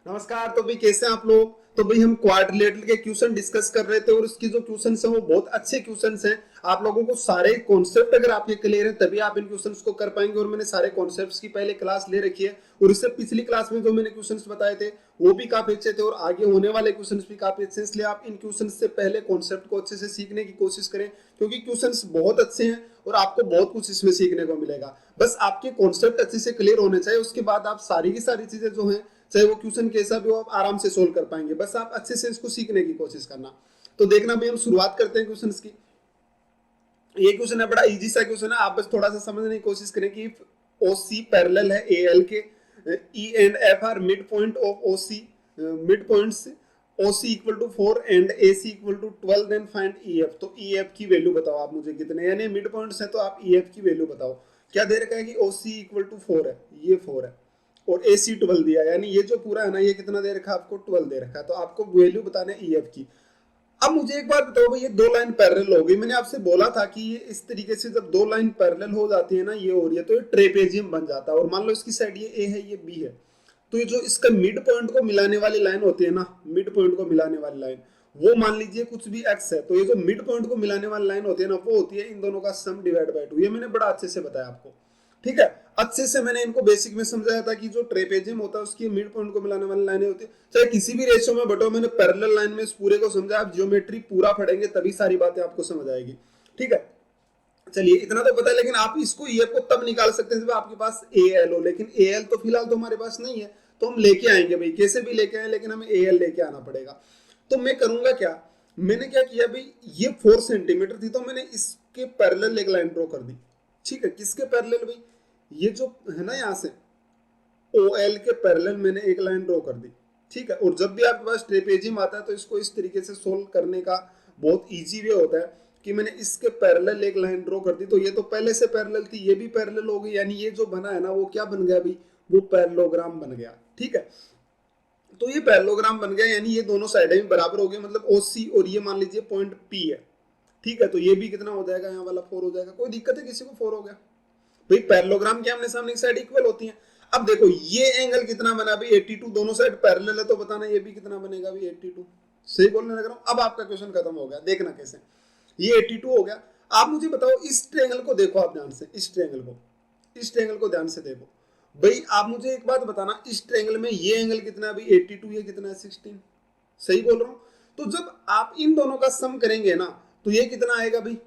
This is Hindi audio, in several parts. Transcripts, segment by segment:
नमस्कार। तो भाई कैसे हैं आप लोग। तो भाई हम क्वाड रिलेटेड के क्वेश्चन डिस्कस कर रहे थे और उसकी जो क्वेश्चंस हैं वो बहुत अच्छे क्वेश्चंस हैं। आप लोगों को सारे कॉन्सेप्ट अगर आपके क्लियर है तभी आप इन क्वेश्चंस को कर पाएंगे। और मैंने सारे कॉन्सेप्ट्स की पहले क्लास ले रखी है और इससे पिछली क्लास में जो मैंने क्वेश्चंस बताए थे वो भी काफी अच्छे थे और आगे होने वाले क्वेश्चंस भी काफी अच्छे हैं। इसलिए आप इन क्वेश्चंस से पहले कॉन्सेप्ट को अच्छे से सीखने की कोशिश करें क्योंकि क्वेश्चंस बहुत अच्छे हैं और आपको बहुत कुछ इसमें सीखने को मिलेगा। बस आपके कॉन्सेप्ट अच्छे से क्लियर होने चाहिए, उसके बाद आप सारी की सारी चीजें जो है चाहे वो क्वेश्चन कैसा भी हो आप आराम से सोल्व कर पाएंगे। बस आप अच्छे से इसको सीखने की कोशिश करना। तो देखना भाई हम शुरुआत करते हैं क्वेश्चंस की। ये क्वेश्चन है बड़ा इजी सा क्वेश्चन है, आप बस थोड़ा सा समझने की कोशिश करें कि ओसी पैरेलल है एएल के, E and F are mid point of OC, mid points OC equal to 4 and AC equal to 12, then find EF. तो ईएफ की वैल्यू बताओ आप मुझे कितने, यानी मिड पॉइंट्स है तो आप ईएफ की वैल्यू बताओ। क्या दे रखा है कि ओसी इक्वल टू 4 है, ये 4 है और एसी 12 दिया, यानी ये जो पूरा है ना ये कितना दे रखा है आपको, 12 दे रखा है। तो आपको वैल्यू बताना है ईएफ की। अब मुझे एक बात बताओ भाई, ये दो लाइन पैरेलल हो गई। मैंने आपसे बोला था कि ये इस तरीके से जब दो लाइन पैरेलल हो जाती है ना, ये हो रही है तो ये ट्रेपेजियम बन जाता है। और मान लो इसकी साइड ये ए है ये बी है, तो ये जो इसका मिड पॉइंट को मिलाने वाली लाइन होती है ना, मिड पॉइंट को मिलाने वाली लाइन, वो मान लीजिए कुछ भी एक्स है, तो ये जो मिड पॉइंट को मिलाने वाली लाइन होती है ना वो होती है इन दोनों का सम डिवाइड बाय 2। ये मैंने बड़ा अच्छे से बताया आपको, ठीक है। अच्छे से मैंने इनको बेसिक में समझाया था कि जो ट्रेपेजियम होता है उसकी मिड पॉइंट को मिलाने वाली लाइनें होती है, चाहे किसी भी रेशियो में बटो। मैंने पैरेलल लाइन में इस पूरे को समझा, आप ज्योमेट्री पूरा पढ़ेंगे तभी सारी बातें आपको समझ आएगी, ठीक है। चलिए इतना तो पता है, लेकिन आप इसको ईएफ को तब निकाल सकते हैं जब आपके पास ए एल हो, लेकिन ए एल तो फिलहाल तो हमारे पास नहीं है। तो हम लेके आएंगे भाई, कैसे भी लेके आए, लेकिन हमें ए एल लेके आना पड़ेगा। तो मैं करूंगा क्या, मैंने क्या किया भाई, ये 4 सेंटीमीटर थी तो मैंने इसके पैरेलल एक लाइन ड्रॉ कर दी, ठीक है। किसके पैरेलल भाई, ये जो है ना यहाँ से ओ एल के पैरेलल मैंने एक लाइन ड्रॉ कर दी, ठीक है। और जब भी आपके पास ट्रेपेजियम आता है तो इसको इस तरीके से सोल्व करने का बहुत इजी वे होता है कि मैंने इसके पैरेलल एक लाइन ड्रॉ कर दी। तो ये तो पहले से पैरेलल थी, ये भी पैरेलल हो गई, यानी ये जो बना है ना वो क्या बन गया भाई, वो पैरेललोग्राम बन गया, ठीक है। तो ये पैरेललोग्राम बन गया, यानी ये दोनों साइडें भी बराबर हो गई, मतलब ओसी और ये मान लीजिए पॉइंट पी है, ठीक है। तो ये भी कितना हो जाएगा, यहाँ वाला 4 हो जाएगा। कोई दिक्कत है किसी को, 4 हो गया भाई। पैरेललोग्राम के आमने सामने की साइड इक्वल होती है। अब देखो ये एंगल कितना बना भाई, 82। दोनों साइड पैरेलल है तो बताना ये भी कितना बनेगा भाई, 82। सही बोलने लग रहा हूं। अब आपका क्वेश्चन खत्म हो गया, देखना कैसे। ये 82 हो गया। आप मुझे बताओ इस ट्रायंगल को देखो आप ध्यान से, इस ट्रायंगल को, इस ट्रायंगल को ध्यान से देखो भाई। आप मुझे एक बात बताना, इस ट्रायंगल में ये एंगल कितना है भाई, 82, ये कितना है 16। सही बोल रहा हूं। तो जब आप इन दोनों का सम करेंगे ना तो ये कितना आएगा भाई,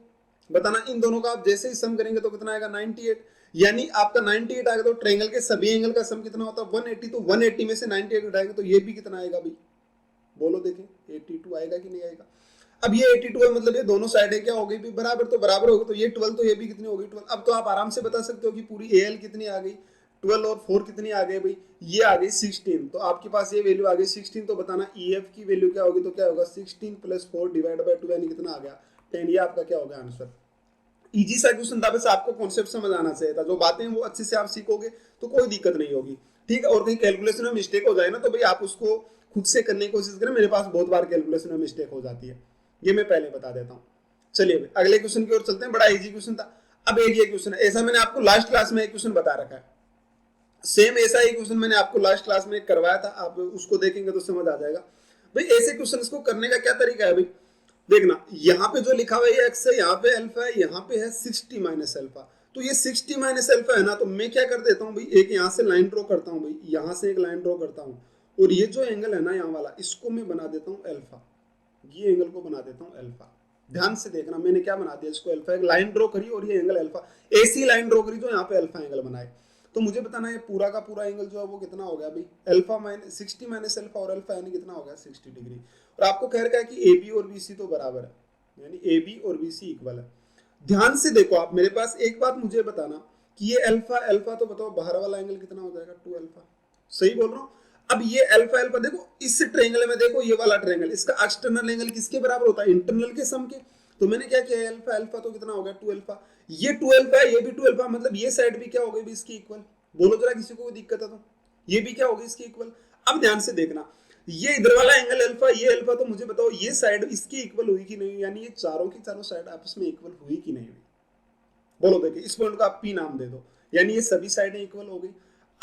बताना। इन दोनों का आप जैसे ही सम करेंगे तो कितना आएगा, 98। यानी आपका 98 आएगा। तो ट्रायंगल के सभी एंगल का सम कितना होता है, 180। तो 180 में से 98 उठाएंगे तो ये भी कितना आएगा भाई, बोलो देखें, 82 आएगा कि नहीं आएगा। अब ये 82 है, मतलब ये दोनों साइडें क्या हो गई भी, बराबर। तो बराबर हो गई तो ये 12, तो ये भी कितनी हो गई, 12। अब तो आप आराम से बता सकते हो कि पूरी एल कितनी आ गई, 12 और 4 कितनी आ गई भाई, ये आ गई 16। तो आपके पास ये वैल्यू आ गई 16। तो बताना ईएफ की वैल्यू क्या होगी, तो क्या होगा 16 प्लस 4 डिवाइड बाय 2, यानी कितना आ गया 10। ये आपका क्या होगा आंसर। इजी सा क्वेश्चन था, बस आपको कॉन्सेप्ट समझ आना चाहिए था। जो बातें वो अच्छे से आप सीखोगे तो कोई दिक्कत नहीं होगी, ठीक है। और कहीं कैलकुलेशन में मिस्टेक हो जाए ना तो भाई आप उसको खुद से करने की कोशिश करें। मेरे पास बहुत बार कैलकुलेशन में मिस्टेक हो जाती है, ये मैं पहले बता देता हूँ। चलिए अगले क्वेश्चन की ओर चलते हैं, बड़ा इजी क्वेश्चन था। अब एक ये क्वेश्चन है, ऐसा मैंने आपको लास्ट क्लास में एक क्वेश्चन बता रखा है, सेम ऐसा ही क्वेश्चन मैंने आपको लास्ट क्लास में करवाया था। आप उसको देखेंगे तो समझ आ जाएगा भाई। ऐसे क्वेश्चन को करने का क्या तरीका है भाई, देखना यहाँ पे जो लिखा हुआ है एक्स है, यहाँ पे अल्फा है, यहाँ पे है 60 माइनस अल्फा। तो ये 60 माइनस अल्फा है ना, तो मैं क्या कर देता हूँ भाई, एक यहाँ से लाइन ड्रॉ करता हूँ भाई, यहाँ से एक लाइन ड्रॉ करता हूँ और ये जो एंगल है ना यहाँ वाला, इसको मैं बना देता हूँ अल्फा। ये एंगल को बना देता हूँ अल्फा। ध्यान से देखना मैंने क्या बना दिया, इसको अल्फा, एक लाइन ड्रॉ करी और ये एंगल अल्फा, ऐसी लाइन ड्रॉ करी जो यहाँ पे अल्फा एंगल बनाए। तो मुझे बताना ये पूरा का पूरा एंगल जो है वो कितना हो गया भाई, अल्फा माइनस 60 माइनस अल्फा और अल्फा यानी कितना हो गया 60 डिग्री। और आपको कह रखा है कि ए बी और बी सी तो बराबर है, यानी ए बी और बी सी इक्वल है। ध्यान से देखो आप मेरे पास, एक बात मुझे बताना कि ये अल्फा अल्फा, तो बताओ बाहर वाला एंगल कितना हो जाएगा 2 अल्फा। सही बोल रहा हूँ। अब ये अल्फा अल्फा देखो, इस ट्रायंगल में देखो, ये वाला ट्रायंगल, इसका एक्सटर्नल एंगल किसके बराबर होता है, इंटरनल के सम के। तो मैंने क्या किया, अल्फा अल्फा तो कितना हो गया 2 अल्फा। ये 2 अल्फा है, ये भी 2 अल्फा, मतलब ये साइड भी क्या हो गई इसकी इक्वल। बोलो जरा किसी को कोई दिक्कत है तो, ये भी क्या होगी इसकी इक्वल। अब ध्यान से देखना, ये इधर वाला एंगल अल्फा, ये अल्फा, तो मुझे बताओ ये साइड इसकी इक्वल हुई कि नहीं, यानी ये चारों की चारों साइड आपस में इक्वल हुई कि नहीं हुई। बोलो देखिए, इस पॉइंट को आप पी नाम दे दो, यानी ये सभी साइडें इक्वल हो गई।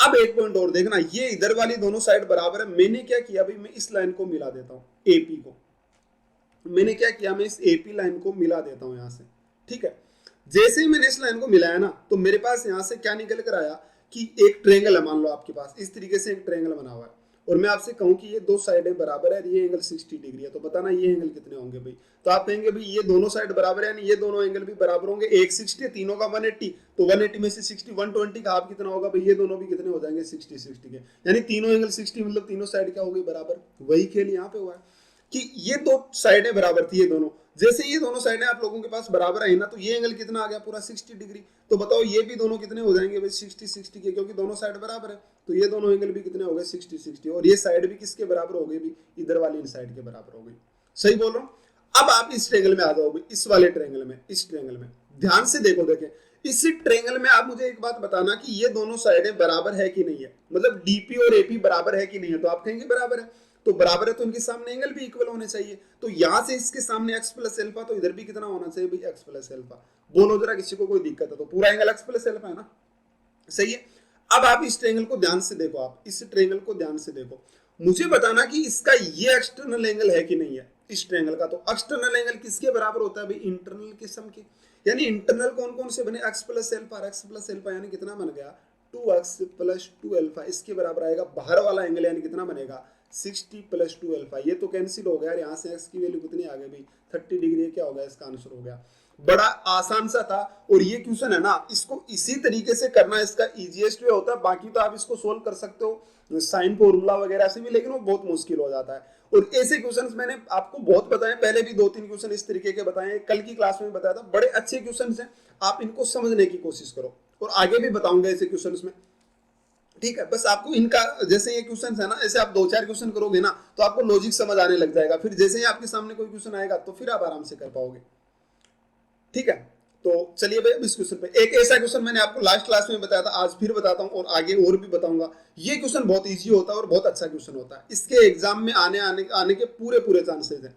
अब एक पॉइंट और देखना, ये इधर वाली दोनों साइड बराबर है, मैंने क्या किया भाई, मैं इस लाइन को मिला देता हूँ, एपी को मैंने क्या किया, मैं इस एपी लाइन को मिला देता हूँ यहाँ से, ठीक है। जैसे ही मैंने इस लाइन को मिलाया ना, तो मेरे पास यहाँ से क्या निकल कर आया कि एक ट्रेंगल है, मान लो आपके पास इस तरीके से एक ट्रेंगल बना हुआ है, और मैं आपसे कहूं कि ये दो साइडें बराबर है, ये एंगल 60 डिग्री है, तो बताना ये एंगल कितने होंगे भाई। तो आप कहेंगे भाई ये दोनों साइड बराबर है, यानी ये दोनों एंगल भी बराबर होंगे, एक 60 तीनों का 180, तो 180 में से 60 120 का आप कितना होगा भाई, ये दोनों भी कितने हो जाएंगे 60 60 के, यानी तीनों एंगल 60, मतलब तीनों साइड क्या हो गई बराबर। वही खेल यहाँ पे हुआ है कि ये दो साइडें बराबर थी, ये दोनों, जैसे ये दोनों साइडें आप लोगों के पास बराबर आई ना, तो ये एंगल कितना आ गया पूरा 60 डिग्री। तो बताओ ये भी दोनों कितने हो जाएंगे भाई 60 60 के, क्योंकि दोनों साइड बराबर है, तो ये दोनों एंगल भी कितने हो गए 60 60, और ये साइड भी किसके बराबर हो गई भी, इधर वाली इन साइड के बराबर हो गई। सही बोल रहा हूँ। अब आप इस ट्रेंगल में आ जाओ भाई, इस वाले ट्रेंगल में, इस ट्रेंगल में ध्यान से देखो, देखें इस ट्रेंगल में आप मुझे एक बात बताना कि ये दोनों साइडें बराबर है कि नहीं है, मतलब डीपी और एपी बराबर है कि नहीं है, तो आप कहेंगे बराबर है, तो बराबर है तो इनके सामने एंगल भी इक्वल होने चाहिए, तो यहां से इसके सामने x प्लस एल्फा, तो इधर भी कितना होना चाहिए भाई x प्लस एल्फा। बोलो जरा किसी को कोई दिक्कत है तो, पूरा एंगल x प्लस एल्फा है ना, सही है। अब आप इस ट्रेंगल को ध्यान से देखो, आप इस ट्रेंगल को ध्यान से देखो, मुझे बताना कि इसका ये एक्सटर्नल एंगल है कि नहीं है इस ट्रेंगल का। तो एक्सटर्नल एंगल किसके बराबर होता है भाई, इंटरनल के सम के, यानी इंटरनल कौन कौन से बने, x plus alpha, x plus alpha यानी कितना बन गया 2x प्लस 2 एल्फा, इसके बराबर आएगा बाहर वाला एंगल, यानी कितना बनेगा 60 प्लस 2 एल्फा। ये तो कैंसिल हो गया यार, यहाँ से x की वैल्यू कितनी आ गई भाई 30 डिग्री, क्या हो गया इसका आंसर हो गया। बड़ा आसान सा था, और ये क्वेश्चन है ना, इसको इसी तरीके से करना इसका इजीएस्ट वे होता है, बाकी तो आप इसको सोल्व कर सकते हो साइन फॉर्मूला वगैरह से भी, लेकिन वो बहुत मुश्किल हो जाता है। और ऐसे क्वेश्चंस मैंने आपको बहुत बताए, पहले भी 2-3 क्वेश्चन इस तरीके के बताए, कल की क्लास में बताया था, बड़े अच्छे क्वेश्चंस हैं, आप इनको समझने की कोशिश करो, और आगे भी बताऊंगा ऐसे क्वेश्चंस में, ठीक है। बस आपको इनका, जैसे ये क्वेश्चन है ना, ऐसे आप 2-4 क्वेश्चन करोगे ना, तो आपको लॉजिक समझ आने लग जाएगा, फिर जैसे ही आपके सामने कोई क्वेश्चन आएगा तो फिर आप आराम से कर पाओगे, ठीक है। तो चलिए भाई अब इस क्वेश्चन पे, एक ऐसा क्वेश्चन मैंने आपको लास्ट क्लास में बताया था, आज फिर बताता हूँ, और आगे और भी बताऊंगा। ये क्वेश्चन बहुत इजी होता है और बहुत अच्छा क्वेश्चन होता है, इसके एग्जाम में आने के पूरे पूरे चांसेस हैं।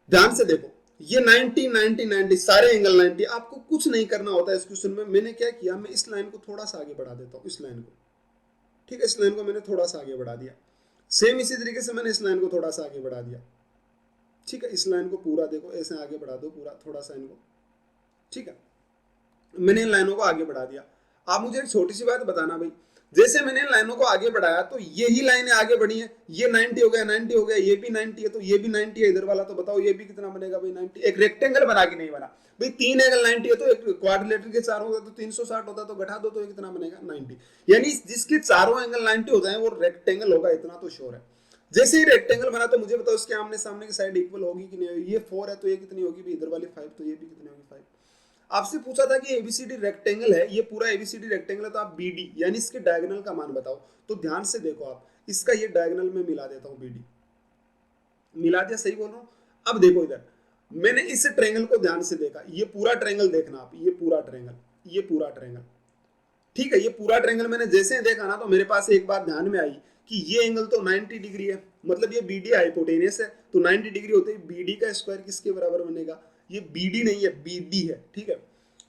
ध्यान से देखो, ये 90 90 90 सारे एंगल 90, आपको कुछ नहीं करना होता है इस क्वेश्चन में। मैंने क्या किया, मैं इस लाइन को थोड़ा सा आगे बढ़ा देता हूँ, इस लाइन को, ठीक है, इस लाइन को मैंने थोड़ा सा आगे बढ़ा दिया, सेम इसी तरीके से मैंने इस लाइन को थोड़ा सा आगे बढ़ा दिया, ठीक है। इस लाइन को पूरा देखो, ऐसे आगे बढ़ा दो पूरा, थोड़ा सा इनको, ठीक है, मैंने इन लाइनों को आगे बढ़ा दिया। आप मुझे एक छोटी सी बात बताना भाई, जैसे मैंने इन लाइनों को आगे बढ़ाया तो यही लाइनें आगे बढ़ी हैं, ये 90 हो गया 90 हो गया, ये भी 90 है, तो ये भी 90 है इधर वाला, तो बताओ ये भी कितना बनेगा भाई 90। एक रेक्टेंगल बना कि नहीं बना भाई, 3 एंगल 90 है, तो एक क्वाड्रिलेटरल के चारों होगा तो 360 होता, तो घटा दो तो ये कितना बनेगा 90, यानी जिसके चारों एंगल 90 हो जाए वो रेक्टेंगल होगा, इतना तो श्योर है। जैसे ही रेक्टेंगल बना तो मुझे बताओ इसके आमने सामने की साइड इक्वल होगी कि नहीं, ये 4 है तो ये कितनी होगी भाई, इधर वाली 5, तो ये भी कितनी होगी 5। आपसे पूछा था कि एबीसीडी रेक्टेंगल है, ये पूरा एबीसीडी रेक्टेंगल है, तो आप बीडी यानी इसके डायगोनल का मान बताओ। तो ध्यान से देखो, आप इसका ये डायगोनल में मिला देता हूं, बीडी मिला दिया, सही बोल रहा हूं। अब देखो इधर, मैंने इस ट्रायंगल को ध्यान से देखा, ये पूरा ट्रायंगल देखना आप, ये पूरा ट्रायंगल, ये पूरा ट्रायंगल, ठीक है, ये पूरा ट्रायंगल मैंने जैसे देखा ना, तो मेरे पास एक बात ध्यान में आई कि ये एंगल तो 90 डिग्री है, मतलब ये बीडी हाइपोटेनियस है, तो 90 डिग्री होते ही बीडी का स्क्वायर किसके बराबर बनेगा, ये बीडी नहीं है बीडी है, ठीक है।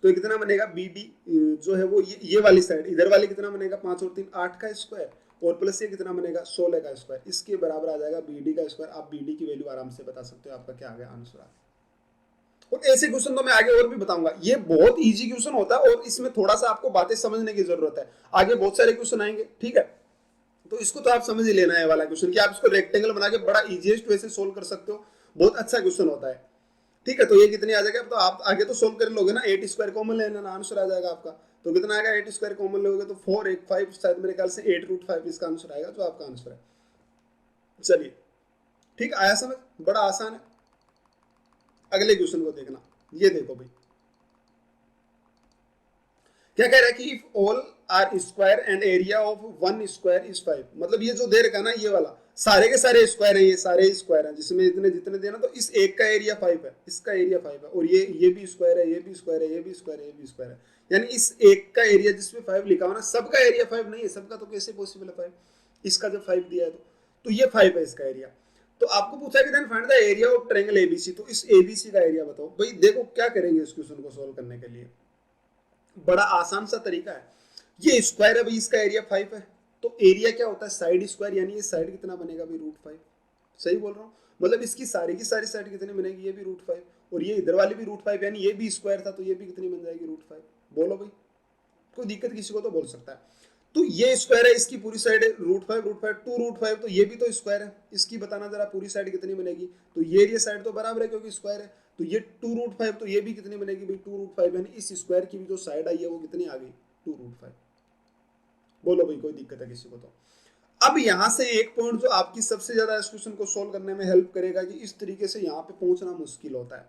तो ये कितना बनेगा, बीडी जो है वो ये वाली साइड, इधर वाली कितना बनेगा 5 और 3 8 का स्क्वायर, और प्लस ये कितना बनेगा 16 का स्क्वायर, इसके बराबर आ जाएगा बीडी का स्क्वायर। आप बीडी की वैल्यू आराम से बता सकते हो, आपका क्या आ गया आंसर आ गया। और ऐसे क्वेश्चन तो मैं आगे और भी बताऊंगा, ये बहुत इजी क्वेश्चन होता है, और इसमें थोड़ा सा आपको बातें समझने की जरूरत है, आगे बहुत सारे क्वेश्चन आएंगे, ठीक है। तो इसको तो आप समझ ही लेना है वाला क्वेश्चन, कि आप इसको रेक्टेंगल बना के बड़ा इजीएस्ट वे से सोल्व कर सकते हो, बहुत अच्छा क्वेश्चन होता है, ठीक है। तो ये कितनी आ जाएगा, तो आप आगे तो सोल्व कर लोगे ना, 8 स्क्वायर कॉमन लेना, आंसर आ जाएगा आपका। तो कितना आएगा, 8 स्क्वायर कॉमन लोगे तो 4 8 5, शायद मेरे ख्याल से 8√5 इसका आंसर आएगा, जो आपका आंसर है। चलिए ठीक, आया समझ, बड़ा आसान है। अगले क्वेश्चन को देखना, ये देखो भाई क्या कह रहा है कि if all are square and area of one square is 5, मतलब ये जो दे रखा ना, ये वाला सारे के सारे स्क्वायर है, ये सारे स्क्वायर है, जिसमें इतने जितने देना, तो इस एक का एरिया 5 है, इसका एरिया 5 है, और ये भी स्क्वायर है, ये भी स्क्वायर है, ये भी स्क्वायर है, ये भी स्क्वायर है, यानी इस एक का एरिया जिसमें 5 लिखा हो ना, सबका एरिया 5 नहीं है, सबका तो कैसे पॉसिबल है 5, इसका जब 5 दिया है तो ये 5 है इसका एरिया। तो आपको पूछा कि then find the area of triangle ABC, तो इस एबीसी का एरिया बताओ भाई। देखो क्या करेंगे इस क्वेश्चन को सोल्व करने के लिए, बड़ा आसान सा तरीका है। ये स्क्वायर है भाई, इसका एरिया 5 है, तो एरिया क्या होता है साइड स्क्वायर, यानी ये साइड कितना बनेगा भाई √5। सही बोल रहा हूँ, मतलब इसकी सारी की सारी साइड कितनी बनेगी, ये भी √5 और ये इधर वाली भी √5, यानी ये भी स्क्वायर था तो ये भी कितनी बन जाएगी √5। बोलो भाई, कोई दिक्कत किसी को तो बोल सकता है। तो ये स्क्वायर है, इसकी पूरी साइड है √5 √5 2 √5, तो ये भी तो स्क्वायर है, इसकी बताना जरा पूरी साइड कितनी बनेगी, तो ये साइड तो बराबर है क्योंकि स्क्वायर है, तो ये 2 √5, तो ये भी कितनी बनेगी भाई 2 √5, यानी इस स्क्वायर की भी जो साइड आई है वो कितनी आ गई 2 √5। बोलो भाई, कोई दिक्कत है किसी को तो। अब यहां से एक पॉइंट जो आपकी सबसे ज्यादा इस क्वेश्चन को सोल्व करने में हेल्प करेगा कि इस तरीके से यहाँ पे पहुंचना मुश्किल होता है,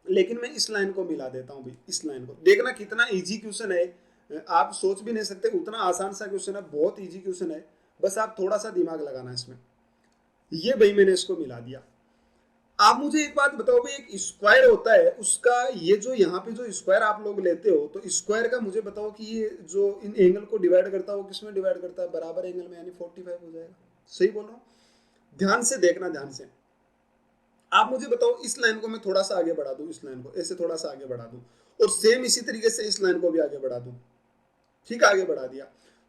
लेकिन मैं इस लाइन को मिला देता हूँ भाई, इस लाइन को देखना कितना इजी क्वेश्चन है, आप सोच भी नहीं सकते उतना आसान सा क्वेश्चन है, बहुत इजी क्वेश्चन है, बस आप थोड़ा सा दिमाग लगाना इसमें। ये भाई मैंने इसको मिला दिया। आप मुझे एक बात बताओ भाई, एक स्क्वायर होता है उसका ये जो यहाँ पे जो स्क्वायर आप लोग लेते हो, तो स्क्वायर का मुझे बताओ कि ये जो इन एंगल को डिवाइड करता है वो किसमें डिवाइड करता है, बराबर एंगल में, यानी 45 हो जाएगा। सही बोल रहा हूँ, ध्यान से देखना, ध्यान से। आप मुझे बताओ इस लाइन को मैं थोड़ा सा आगे बढ़ा दूं, इस लाइन को ऐसे थोड़ा सा आगे बढ़ा दूं, और सेम इसी तरीके से इस लाइन को भी आगे बढ़ा दूं, ठीक है, आगे बढ़ा दिया,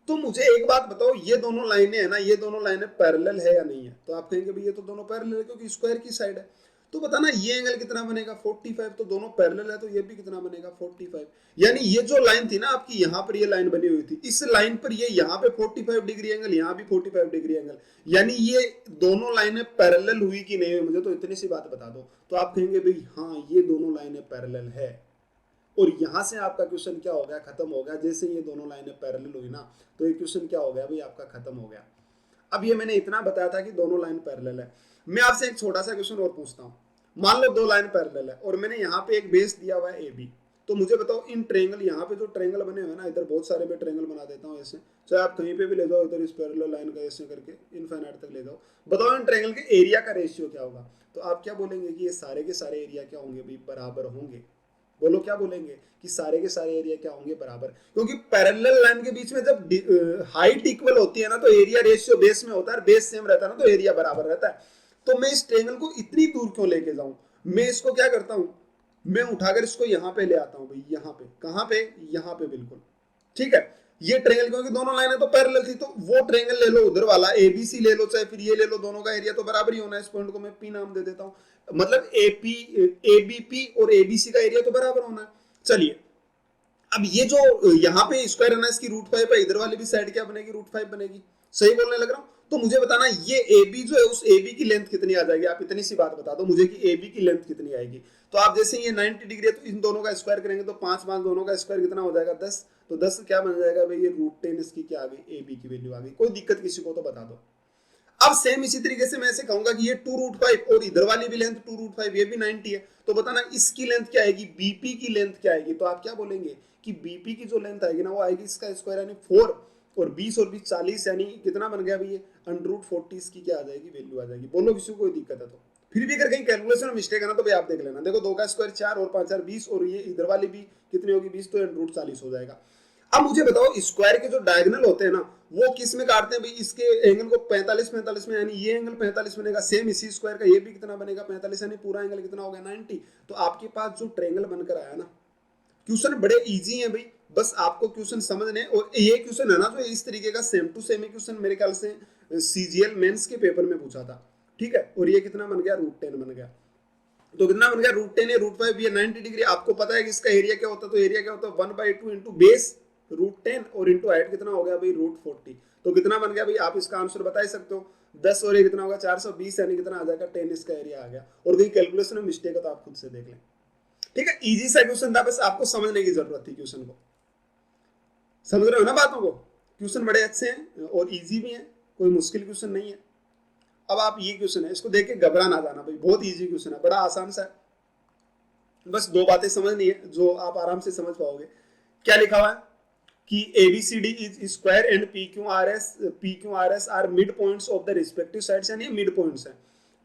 तो मुझे एक बात बताओ, ये दोनों लाइनें है ना, ये दोनों लाइनें पैरेलल है या नहीं है, तो आप कहेंगे भाई ये तो दोनों पैरेलल है क्योंकि स्क्वायर की साइड है, तो बताना ये एंगल कितना बनेगा 45, तो दोनों पैरेलल है तो ये भी कितना बनेगा 45, यानी ये जो लाइन थी ना आपकी, यहाँ पर ये लाइन बनी हुई थी, इस लाइन पर ये यहाँ पे 45 डिग्री एंगल, यहाँ भी 45 डिग्री एंगल, यानी ये दोनों लाइनें पैरेलल हुई कि नहीं हुई, मुझे तो इतनी सी बात बता दो, तो आप कहेंगे भाई हाँ ये दोनों लाइनें पैरेलल है, और यहां से आपका क्वेश्चन क्या हो गया, खत्म हो गया। जैसे ये दोनों लाइनें पैरेलल हुई ना, तो ये क्वेश्चन क्या हो गया भाई आपका, खत्म हो गया। अब ये मैंने इतना बताया था कि दोनों लाइन पैरेलल है। मैं आपसे एक छोटा सा क्वेश्चन और पूछता हूँ, मान लो दो लाइन पैरेलल है और मैंने यहाँ पे एक बेस दिया हुआ है AB, तो मुझे बताओ इन ट्रेंगल, यहाँ पे जो ट्रेंगल बने हुए ना, इधर बहुत सारे मैं ट्रेंगल बना देता हूँ ऐसे, चाहे आप कहीं पे भी ले जाओ, इधर इस पैरेलल लाइन का ऐसे करके इनफाइनाइट तक ले जाओ, बताओ इन ट्रेंगल के एरिया का रेशियो क्या होगा, तो आप क्या बोलेंगे कि ये सारे के सारे एरिया क्या होंगे भाई, बराबर होंगे। बोलो क्या बोलेंगे कि सारे के सारे एरिया क्या होंगे, बराबर, क्योंकि पैरेलल लाइन के बीच में जब हाइट इक्वल होती है ना, तो एरिया रेशियो बेस में होता है, बेस सेम रहता है ना, तो एरिया बराबर रहता है। तो मैं इस ट्रेंगल को इतनी दूर क्यों लेके जाऊं, मैं इसको क्या करता हूं, मैं उठाकर इसको यहां पे ले आता हूं भाई, यहां पे, कहां पे, यहां पे, बिल्कुल ठीक है। ये ट्रेंगल, क्योंकि दोनों लाइनें तो पैरेलल थी, तो वो ट्रेंगल ले लो उधर वाला ABC ले लो, चाहे फिर ये ले लो, दोनों का एरिया तो बराबर ही होना है। इस पॉइंट को मैं P नाम दे देता हूं, मतलब ABP और ABC का एरिया तो बराबर होना है। चलिए, अब ये जो यहाँ पे स्क्वायर है ना, इसकी √5 है, इधर वाली भी साइड क्या बनेगी, √5 बनेगी। सही बोलने लग रहा हूँ, तो मुझे बताना ये AB जो है, उस AB की लेंथ कितनी आ जाएगी, आप इतनी सी बात बता दो मुझे कि AB की लेंथ कितनी आएगी। तो आप जैसे ये 90 डिग्री है, तो इन दोनों का स्क्वायर करेंगे तो 5 5 दोनों का स्क्वायर कितना हो जाएगा 10, तो 10 क्या बन जाएगा भाई, ये √10 इसकी क्या आ गई, AB की वैल्यू आ गई। कोई दिक्कत किसी को तो बता दो। अब सेम इसी तरीके से मैं ऐसे कहूंगा कि ये 2 √5 और इधर वाली भी लेंथ 2 √5, ये भी 90 है, तो बताना इसकी लेंथ क्या आएगी, BP की लेंथ क्या आएगी, तो आप क्या बोलेंगे कि BP की जो लेंथ आएगी ना, वो आएगी इसका स्क्वायर यानी 4, और 20 और 20 40, यानी कितना बन गया भाई, √40 इसकी क्या आ जाएगी, वैल्यू आ जाएगी। बोलो किसी को कोई दिक्कत है तो, फिर भी अगर कहीं कैलकुलेशन में मिस्टेक है ना, तो भाई आप देख लेना, देखो 2 का स्क्वायर 4 और 5 4 20, और ये इधर वाली भी कितनी होगी 20, तो √40 हो जाएगा। अब मुझे बताओ स्क्वायर के जो डायगोनल होते हैं ना, वो किस में काटते हैं भाई, इसके एंगल को 45 45 में, यानी ये एंगल 45 बनेगा, सेम इसी स्क्वायर का ये भी कितना बनेगा 45, यानी पूरा एंगल कितना हो गया 90। तो आपके पास जो ट्रायंगल बनकर आया ना, क्वेश्चन बड़े इजी है भाई, बस आपको क्वेश्चन समझने, और ये क्वेश्चन है ना जो इस तरीके का सेम टू सेम क्वेश्चन मेरे ख्याल से CGL मेंस के पेपर में पूछा था, ठीक है, और ये कितना बन गया √10 बन गया। तो कितना बन गया √10 या √5, ये 90 डिग्री, आपको पता है कि इसका एरिया क्या होता है, तो एरिया क्या होता है 1/2 इंटू बेस √10 और इंटू हाइट कितना हो गया भाई √40, तो कितना बन गया भाई, आप इसका आंसर बता ही सकते हो, 10 और ये कितना होगा 420, यानी कितना आ जाएगा 10 इसका एरिया आ गया। और कहीं कैलकुलेशन में मिस्टेक है तो आप खुद से देख लें, ठीक है, इजी सा क्वेश्चन था, बस आपको समझने की जरूरत थी क्वेश्चन को। समझ रहे हो ना बातों को, क्वेश्चन बड़े अच्छे हैं और इजी भी हैं, कोई मुश्किल क्वेश्चन नहीं है। अब आप ये क्वेश्चन है, इसको देख के घबरा ना जाना भाई, बहुत इजी क्वेश्चन है, बड़ा आसान सा है, बस दो बातें समझनी है जो आप आराम से समझ पाओगे। क्या लिखा हुआ है कि ABCD is square and PQRS are mid points of the respective sides, यानी मिड पॉइंट्स हैं,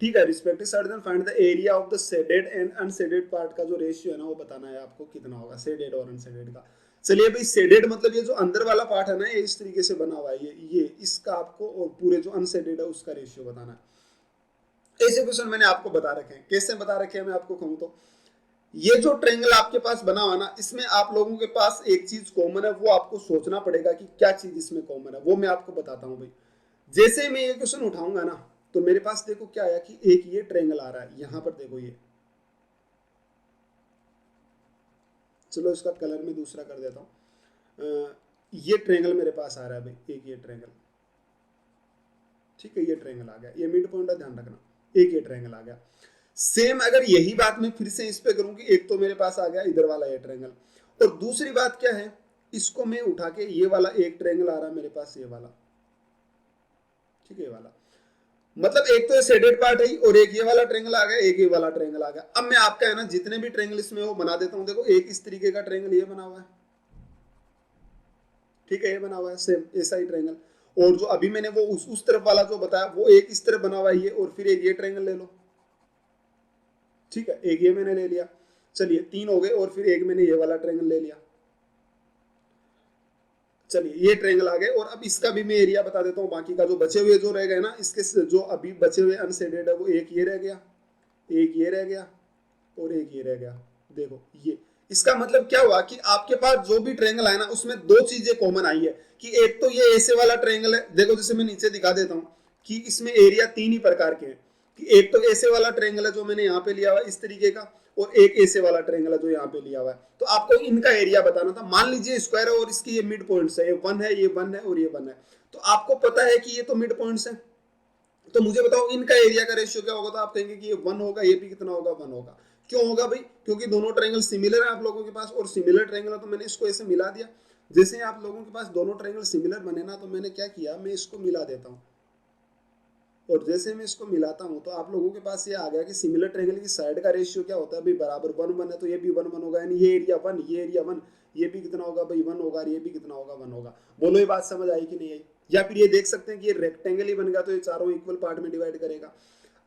ठीक है, respective sides, and find the area of the shaded and unshaded part का जो रेशियो है ना, वो बताना है आपको कितना होगा शेडेड और अनशेडेड का। चलिए भाई, शेडेड मतलब ये जो अंदर वाला पार्ट है ना, ये इस तरीके से बना हुआ है, ये इसका आपको, और पूरे जो अनशेडेड है उसका रेशियो बताना है। ऐसे क्वेश्चन मैंने आपको बता रखे हैं, कैसे बता रखे हैं मैं आपको कहूँ तो, ये जो ट्रायंगल आपके पास बना हुआ ना, इसमें आप लोगों के पास एक चीज कॉमन है, वो आपको सोचना पड़ेगा कि क्या चीज इसमें कॉमन है, वो मैं आपको बताता हूँ भाई। जैसे मैं ये क्वेश्चन उठाऊंगा ना, तो मेरे पास देखो क्या आया कि एक ये ट्रायंगल आ रहा है यहां पर, देखो ये, चलो इसका कलर मैं दूसरा कर देता हूँ। ये ट्रायंगल मेरे पास आ रहा है भाई, एक ये ट्रायंगल, ठीक है, ये ट्रायंगल आ गया, ये मिड पॉइंट है, ध्यान रखना, एक ये ट्रायंगल आ गया। सेम अगर यही बात मैं फिर से इस पे करूं कि एक तो मेरे पास आ गया इधर वाला ये ट्रायंगल, और दूसरी बात क्या है, इसको मैं उठा के ये वाला एक ट्रायंगल आ रहा है मेरे पास, ये वाला, ठीक है, ये वाला, मतलब एक तो ये शेडेड पार्ट है और एक ये वाला ट्रायंगल आ गया, एक ये वाला ट्रायंगल आ गया। अब मैं आपका है ना जितने भी ट्रायंगल इसमें वो बना देता हूं। देखो एक इस तरीके का ट्रायंगल ये बना हुआ है, ठीक है, ये बना हुआ है सेम ऐसा ही ट्रायंगल, और जो अभी मैंने वो उस तरफ वाला जो बताया वो एक इस तरफ बना हुआ है ये, और फिर एक ये ट्रायंगल ले लो, ठीक है, एक ये मैंने ले लिया, चलिए तीन हो गए, और फिर एक मैंने ये वाला ट्रायंगल ले लिया, चलिए ये ट्रायंगल आ गए। और अब इसका भी मैं एरिया बता देता हूँ, बाकी का जो बचे हुए जो रह गए ना, इसके जो अभी बचे हुए अनशेडेड है, वो एक ये रह गया, एक ये रह गया, और एक ये रह गया। देखो ये, इसका मतलब क्या हुआ कि आपके पास जो भी ट्रायंगल है ना, उसमें दो चीजें कॉमन आई है कि एक तो ये ऐसे वाला ट्रायंगल है, देखो जैसे मैं नीचे दिखा देता हूँ कि इसमें एरिया तीन ही प्रकार के हैं, कि एक तो ऐसे वाला ट्रायंगल है जो मैंने यहाँ पे लिया हुआ है इस तरीके का, और एक ऐसे वाला ट्रायंगल है जो यहाँ पे लिया हुआ है। तो आपको इनका एरिया बताना था। मान लीजिए स्क्वायर है और इसकी ये मिड पॉइंट्स है, ये वन है, ये वन है और ये वन है, तो आपको पता है कि ये तो मिड पॉइंट्स है, तो मुझे बताओ इनका एरिया का रेशियो क्या होगा। तो आप कहेंगे कि ये वन होगा, ये भी कितना होगा, वन होगा। क्यों होगा भाई? क्योंकि दोनों ट्रायंगल सिमिलर है आप लोगों के पास, और सिमिलर ट्रायंगल है तो मैंने इसको ऐसे मिला दिया। जैसे आप लोगों के पास दोनों ट्रायंगल सिमिलर बने ना, तो मैंने क्या किया, मैं इसको मिला देता हूँ, और जैसे मैं इसको मिलाता हूँ तो आप लोगों के पास ये आ गया कि सिमिलर ट्रायंगल की साइड का रेशियो क्या होता है भाई, बराबर वन वन है, तो ये भी वन वन होगा, यानी ये एरिया वन, ये एरिया वन, ये भी कितना होगा भाई, वन होगा, ये भी कितना होगा, वन होगा। बोलो ये बात समझ आई कि नहीं आई? या फिर ये देख सकते हैं कि ये रेक्टेंगल ही बन गया, तो ये चारों इक्वल पार्ट में डिवाइड करेगा।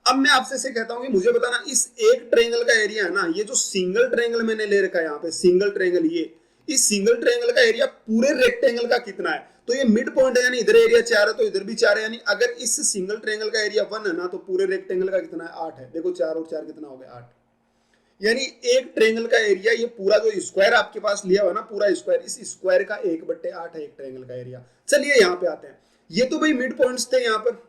अब मैं आपसे से कहता हूं कि मुझे बताना इस एक ट्रायंगल का एरिया है ना, ये जो सिंगल ट्रायंगल मैंने ले रखा है यहाँ पे, सिंगल ट्रायंगल, ये इस सिंगल ट्रायंगल का एरिया पूरे रेक्टेंगल का कितना है। तो ये मिड पॉइंट है, यानी इधर एरिया 4 है तो इधर भी 4 है, यानी अगर इस सिंगल ट्रायंगल का एरिया 1 है ना, तो पूरे रेक्टेंगल का कितना है, 8 है। देखो 4 और 4 कितना हो गया, 8। यानी एक ट्रायंगल का एरिया, ये पूरा जो स्क्वायर आपके पास लिया हुआ ना, पूरा स्क्वायर, इस स्क्वायर का 1/8 है एक ट्रायंगल का एरिया। चलिए यहाँ पे आते हैं, ये तो भाई मिड पॉइंट्स थे यहाँ पर,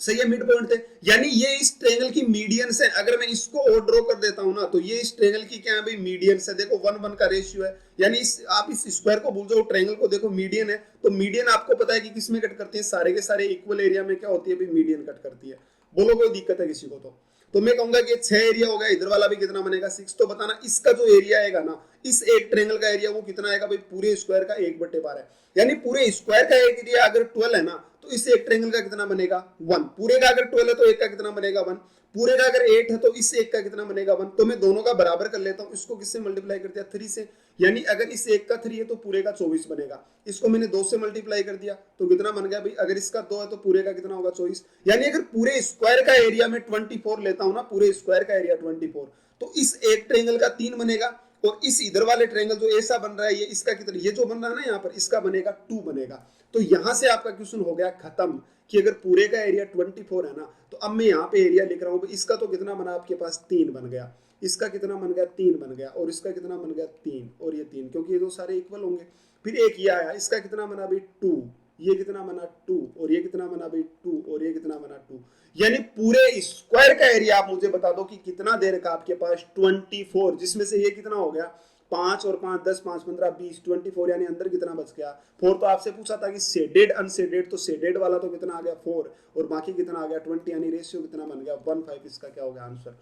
सही है, मिड पॉइंट थे, यानी ये इस ट्रायंगल की मीडियंस है। अगर मैं इसको और ड्रॉ कर देता हूं ना, तो ये इस ट्रायंगल की क्या है भाई, मीडियंस है। देखो 1 1 का रेशियो है, यानी आप इस स्क्वायर को भूल जाओ, ट्रायंगल को देखो, मीडियन है, तो मीडियन आपको पता है कि किसमें कट करती है, सारे के सारे इक्वल एरिया में क्या होती है भाई, मीडियन कट करती है। बोलो कोई दिक्कत है किसी को? तो मैं कहूंगा कि 6 एरिया हो गया, इधर वाला भी कितना बनेगा, 6। तो बताना इसका जो एरिया आएगा ना, इस एक ट्रायंगल का एरिया वो कितना आएगा भाई, पूरे स्क्वायर का 1/12 है। यानी पूरे स्क्वायर का एरिया अगर 12 है ना, तो इस एक ट्रायंगल का कितना बनेगा, 1। पूरे का अगर 12 है तो एक का कितना बनेगा, 1। पूरे का अगर 8 है तो इस एक का कितना बनेगा, 1। तो मैं दोनों का बराबर कर लेता हूँ, इसको किससे मल्टीप्लाई कर दिया, 3 से। यानी अगर इस एक का 3 है तो पूरे का 24 बनेगा। इसको मैंने 2 से मल्टीप्लाई कर दिया तो कितना बन गया भाई, अगर इसका 2 है तो पूरे का कितना होगा, 24। यानी अगर पूरे स्क्वायर का एरिया में 24 लेता हूं ना, पूरे स्क्वायर का एरिया 24, तो इस एक ट्रायंगल का 3 बनेगा, और इस इधर वाले ट्रायंगल जो ऐसा बन रहा है, ये इसका कितना, ये जो बन रहा है ना यहाँ पर, इसका बनेगा 2 बनेगा। तो यहां से आपका क्वेश्चन हो गया खत्म कि अगर पूरे का एरिया 24 है ना, तो अब मैं यहाँ पे एरिया लिख रहा हूँ, इसका तो कितना बना आपके पास, 3 बन गया, इसका कितना बन गया, 3 बन गया, और इसका कितना बन गया, 3, और ये 3, क्योंकि ये दो सारे इक्वल होंगे। फिर एक ये आया, इसका कितना बना भाई, 2, ये कितना बना 2, और ये कितना बना भाई 2, और ये कितना बना 2। यानी पूरे स्क्वायर का एरिया आप मुझे बता दो कि कितना दे रखा आपके पास, 24, जिसमें से ये कितना हो गया, 5 और 5 10, 5 15 20, 24, यानी अंदर कितना बच गया, 4। तो आपसे पूछा था कि शेडेड अनशेडेड, तो शेडेड वाला तो कितना आ गया, 4, और बाकी कितना आ गया, 20, यानी रेशियो कितना बन गया, 1:5। इसका क्या हो गया आंसर।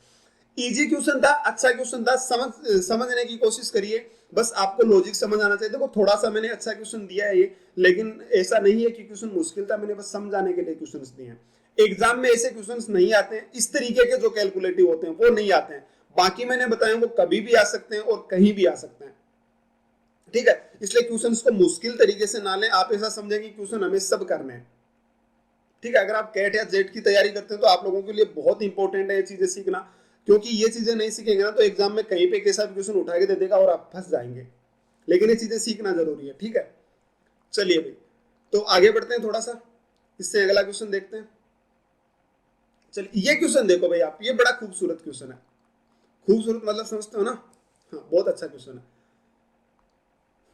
इजी क्वेश्चन था, अच्छा क्वेश्चन था, समझने की कोशिश करिए, बस आपको लॉजिक समझ आना चाहिए। देखो थोड़ा सा मैंने अच्छा क्वेश्चन दिया है ये, लेकिन ऐसा नहीं है कि क्वेश्चन मुश्किल था, मैंने बस समझाने के लिए क्वेश्चंस दिए हैं। एग्जाम में ऐसे क्वेश्चंस नहीं आते हैं, इस तरीके के जो कैलकुलेटिव होते हैं वो नहीं आते हैं। बाकी मैंने बताया वो कभी भी आ सकते हैं और कहीं भी आ सकते हैं, ठीक है। इसलिए क्वेश्चंस को मुश्किल तरीके से ना लें, आप ऐसा समझें कि क्वेश्चन हमें सब करने हैं, ठीक है। अगर आप कैट या जेट की तैयारी करते हैं तो आप लोगों के लिए बहुत इंपॉर्टेंट है ये चीजें सीखना, क्योंकि ये चीजें नहीं सीखेंगे ना तो एग्जाम में कहीं पे कैसा भी क्वेश्चन उठा के दे देगा और आप फंस जाएंगे। लेकिन ये चीजें सीखना जरूरी है, ठीक है। चलिए भाई, तो आगे बढ़ते हैं थोड़ा सा, इससे अगला क्वेश्चन देखते हैं। चलिए ये क्वेश्चन देखो भाई आप, ये बड़ा खूबसूरत क्वेश्चन है, खूबसूरत मतलब समझते हो ना? हाँ, बहुत अच्छा क्वेश्चन है।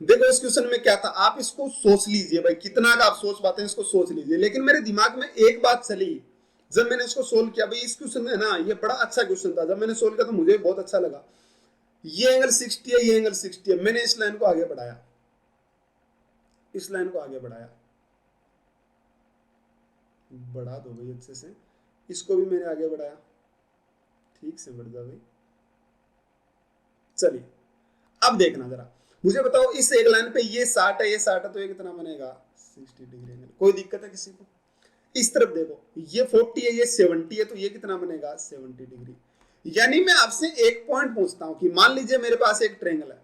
देखो इस क्वेश्चन में क्या था, आप इसको सोच लीजिए भाई, कितना का आप सोच पाते हैं इसको सोच लीजिए। लेकिन मेरे दिमाग में एक बात चली जब मैंने इसको सोल्व किया, भाई इस क्वेश्चन में ना ये बड़ा अच्छा क्वेश्चन था, जब मैंने सोल्व किया तो मुझे बहुत अच्छा लगा। ये एंगल 60 है, ये एंगल 60 है, मैंने इस लाइन को आगे बढ़ाया, इस लाइन को आगे बढ़ाया, बढ़ा दो भाई अच्छे से, इसको भी मैंने आगे बढ़ाया, ठीक से बढ़ जाओ भाई। चलिए अब देखना जरा, मुझे बताओ इस एक लाइन पे ये 60 है, ये 60 है, तो ये कितना बनेगा 60 डिग्री एंगल। कोई दिक्कत है किसी को? इस तरफ देखो ये 40 है, ये 70 है, तो ये कितना बनेगा 70 डिग्री। यानी मैं आपसे एक पॉइंट पूछता हूं कि मान लीजिए मेरे पास एक ट्रेंगल है,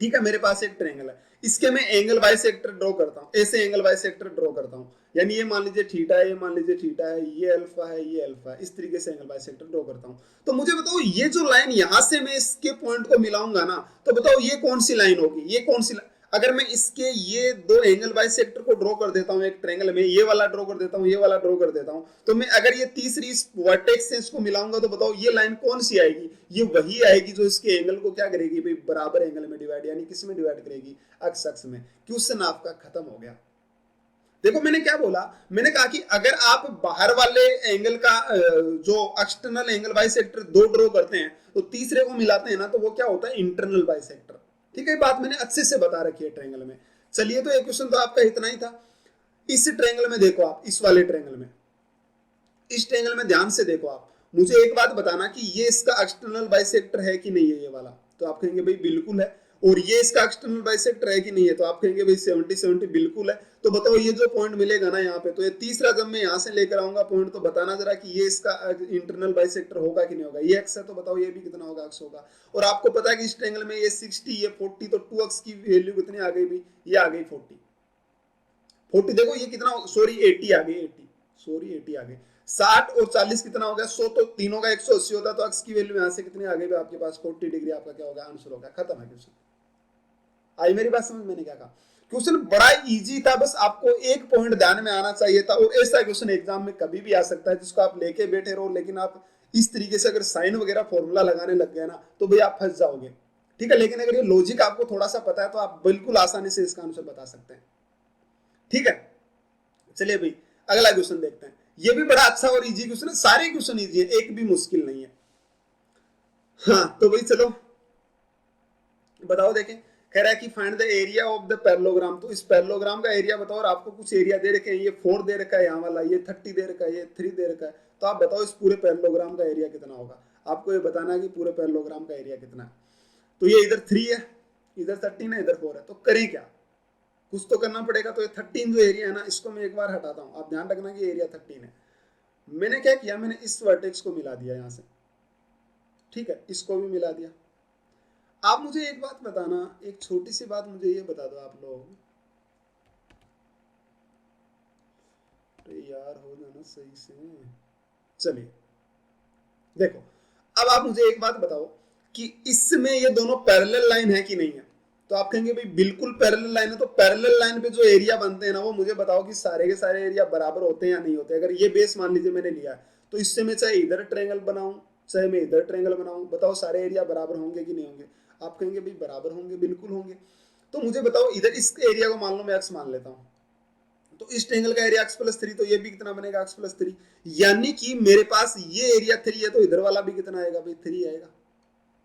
ठीक है, मेरे पास एक ट्रेंगल है, इसके मैं एंगल बाइसेक्टर ड्रॉ करता हूं, ऐसे एंगल बाइसेक्टर ड्रॉ करता हूं, यानी ये मान लीजिए थीटा है, ये मान लीजिए थीटा है, ये अल्फा है, ये अल्फा है, इस तरीके से एंगल बाइसेक्टर ड्रॉ करता हूं। तो मुझे बताओ ये जो लाइन यहां से मैं इसके पॉइंट को मिलाऊंगा ना, तो बताओ ये कौन सी लाइन होगी, ये कौन सी लाइन? अगर मैं इसके ये दो एंगल बाइसेक्टर को ड्रॉ कर देता हूं एक ट्रायंगल में, ये वाला ड्रॉ कर देता हूं, ये वाला ड्रॉ कर देता हूं, तो मैं अगर ये तीसरी इस वर्टेक्स से इसको मिलाऊंगा तो बताओ ये लाइन कौन सी आएगी? ये वही आएगी जो इसके एंगल को क्या करेगी भाई, बराबर एंगल में डिवाइड, यानी किस में डिवाइड करेगी, अक्ष अक्ष में। क्वेश्चन आपका खत्म हो गया। देखो मैंने क्या बोला, मैंने कहा कि अगर आप बाहर वाले एंगल का जो एक्सटर्नल एंगल बाइसेक्टर दो ड्रॉ करते हैं तो तीसरे को मिलाते हैं ना, तो वो क्या होता है इंटरनल बाइसेक्टर। ठीक है, बात मैंने अच्छे से बता रखी है ट्रायंगल में। चलिए तो एक क्वेश्चन तो आपका इतना ही था। इस ट्रायंगल में देखो आप, इस वाले ट्रायंगल में, इस ट्रायंगल में ध्यान से देखो आप, मुझे एक बात बताना कि ये इसका एक्सटर्नल बाइसेक्टर है कि नहीं है ये वाला, तो आप कहेंगे भाई बिल्कुल है। और ये इसका एक्सटर्नल बाइसेक्टर है कि नहीं है, तो आप कहेंगे भाई 70-70 बिल्कुल है। तो बताओ ये जो पॉइंट मिलेगा ना यहाँ पे, तो ये तीसरा जब मैं यहाँ से लेकर आऊंगा पॉइंट, तो बताना जरा कि ये इसका इंटरनल बाइसेक्टर होगा कि नहीं होगा। ये एक्स है तो बताओ ये भी कितना होगा, एक्स होगा। और आपको पता है कि इस ट्रायंगल में ये 60 ये 40, तो 2x की वैल्यू कितनी आ गई भी, ये आ गई 40। देखो ये कितना, सॉरी 80 आ गई, 80 सॉरी 80 आ गई। 60 और 40 कितना हो गया 100, तो तीनों का 180 होता, तो एक्स की वैल्यू यहां से कितनी आ गई आपके पास 40 डिग्री। आपका क्या होगा आंसर होगा। खत्म है क्वेश्चन। आई मेरी बात समझ, मैंने क्या कहा? क्वेश्चन बड़ा इजी था, बस आपको एक पॉइंट ध्यान में आना चाहिए था। और ऐसा क्वेश्चन एग्जाम में कभी भी आ सकता है जिसको आप लेके बैठे रहो, लेकिन आप इस तरीके से अगर साइन वगैरह फॉर्मूला लगाने लग गए ना, तो भाई आप फंस जाओगे। ठीक है, लेकिन अगर ये लॉजिक आपको थोड़ा सा पता है तो आप बिल्कुल आसानी से इसका आंसर बता सकते हैं। ठीक है, चलिए भाई अगला क्वेश्चन देखते हैं। ये भी बड़ा अच्छा और इजी क्वेश्चन है, सारे क्वेश्चन इजी है, एक भी मुश्किल नहीं है। हाँ तो भाई चलो बताओ, देखें कह रहा है कि find the area of the parallelogram. तो इस पैरेललोग्राम का एरिया बताओ, और आपको कुछ एरिया दे रखे हैं, ये 4 दे रखा है यहाँ वाला, ये 30 दे रखा है, ये 3 दे रखा है। तो आप बताओ इस पूरे पैरेललोग्राम का एरिया कितना होगा। आपको ये बताना है कि पूरे पैरेललोग्राम का एरिया कितना है। तो ये इधर 3 है, इधर 13 है, इधर 4 है, तो करें क्या, कुछ तो करना पड़ेगा। तो ये 13 जो एरिया है ना, इसको मैं एक बार हटाता हूँ। आप ध्यान रखना कि एरिया 13 है। मैंने क्या किया, मैंने इस वर्टेक्स को मिला दिया यहाँ से, ठीक है, इसको भी मिला दिया। आप मुझे एक बात बताना, एक छोटी सी बात मुझे ये बता दो आप लोग, अरे यार हो जाना सही से। चलिए देखो, अब आप मुझे एक बात बताओ कि इसमें ये दोनों पैरेलल लाइन है कि नहीं है। तो आप कहेंगे भाई बिल्कुल पैरेलल लाइन है। तो पैरेलल लाइन पे जो एरिया बनते हैं ना, वो मुझे बताओ कि सारे के सारे एरिया बराबर होते हैं या नहीं होते। अगर ये बेस मान लीजिए मैंने लिया है, तो इससे मैं चाहे इधर ट्रायंगल बनाऊं चाहे मैं इधर ट्रायंगल बनाऊं, बताओ सारे एरिया बराबर होंगे कि नहीं होंगे। आप कहेंगे भाई बराबर होंगे, बिल्कुल होंगे। तो मुझे बताओ इधर इस एरिया को मान लो मैं एक्स मान लेता हूँ, तो इस ट्रायंगल का एरिया x+3, तो ये भी कितना बनेगा x+3। यानी कि मेरे पास ये एरिया 3 है, तो इधर वाला भी कितना आएगा भाई 3 आएगा।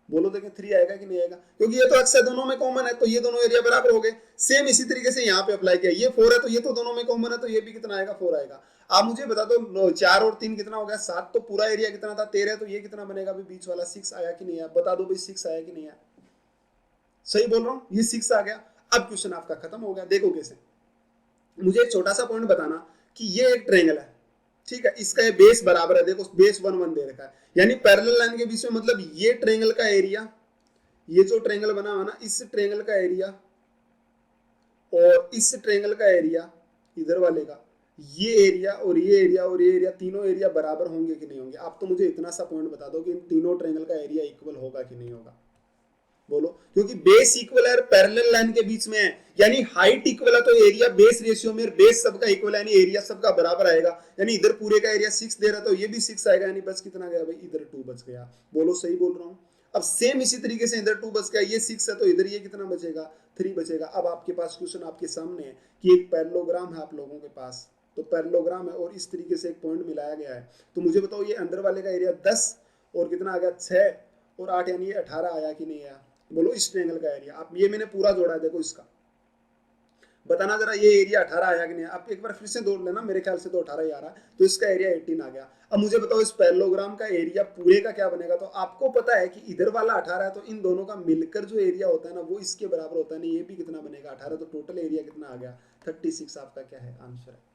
बोलो देखें 3 आएगा कि नहीं आएगा, क्योंकि ये तो x है दोनों में कॉमन है, तो ये दोनों एरिया बराबर हो गए। सेम इसी तरीके से यहाँ पे अप्लाई किया, ये 4 है तो ये तो दोनों में कॉमन है, तो ये भी कितना आएगा 4 आएगा। आप मुझे बता दो 4 और 3 कितना हो गया 7, तो पूरा एरिया कितना था 13, तो ये कितना बनेगा भाई बीच वाला 6 आया कि नहीं आया। बता दो भाई 6 आया कि नहीं आया। सही बोल रहा हूँ, ये 6 आ गया। अब क्वेश्चन आपका खत्म हो गया। देखो कैसे, मुझे एक छोटा सा पॉइंट बताना कि ये एक ट्रायंगल है, ठीक है, इसका ये बेस बराबर है, देखो बेस 1 1 दे रखा है, यानी पैरेलल लाइन के बीच में, मतलब ये ट्रायंगल का एरिया, ये जो ट्रायंगल बना हुआ ना, इस ट्रायंगल का एरिया और इस ट्रायंगल का एरिया इधर वाले का, ये एरिया और ये एरिया और ये एरिया, तीनों एरिया बराबर होंगे कि नहीं होंगे। आप तो मुझे इतना सा पॉइंट बता दो कि इन तीनों ट्रायंगल का एरिया इक्वल होगा कि नहीं होगा। बोलो, क्योंकि बेस इक्वल है और पैरेलल लाइन के बीच में है, यानी हाइट इक्वल है तो एरिया बेस रेशियो में बेस सबका इक्वल है, यानी एरिया सबका बराबर आएगा। यानी इधर पूरे का एरिया 6 दे रहा तो ये भी 6 आएगा, यानी बच कितना गया भाई, इधर 2 बच गया। बोलो सही बोल रहा हूँ। अब सेम इसी तरीके से इधर 2 बच गया, ये 6 है तो इधर ये कितना बचेगा, 3 बचेगा। अब आपके पास क्वेश्चन आपके सामने है कि एक पैरेललोग्राम है आप लोगों के पास, तो पैरेललोग्राम है और इस तरीके से एक पॉइंट मिलाया गया है, तो मुझे बताओ ये अंदर वाले का एरिया 10 और कितना आ गया 6 और 8 यानी ये 18 आया कि नहीं आया। बोलो इस ट्रायंगल का एरिया, आप ये मैंने पूरा जोड़ा है, देखो इसका बताना जरा, ये एरिया 18 आया कि नहीं। आप एक बार फिर से जोड़ लेना, मेरे ख्याल से तो 18 ही आ रहा है, तो इसका एरिया 18 आ गया। अब मुझे बताओ इस पैरेललोग्राम का एरिया पूरे का क्या बनेगा, तो आपको पता है कि इधर वाला 18 है तो इन दोनों का मिलकर जो एरिया होता है ना वो इसके बराबर होता है, नहीं ये भी कितना बनेगा 18, तो टोटल एरिया कितना आ गया 36 आपका क्या है आंसर है।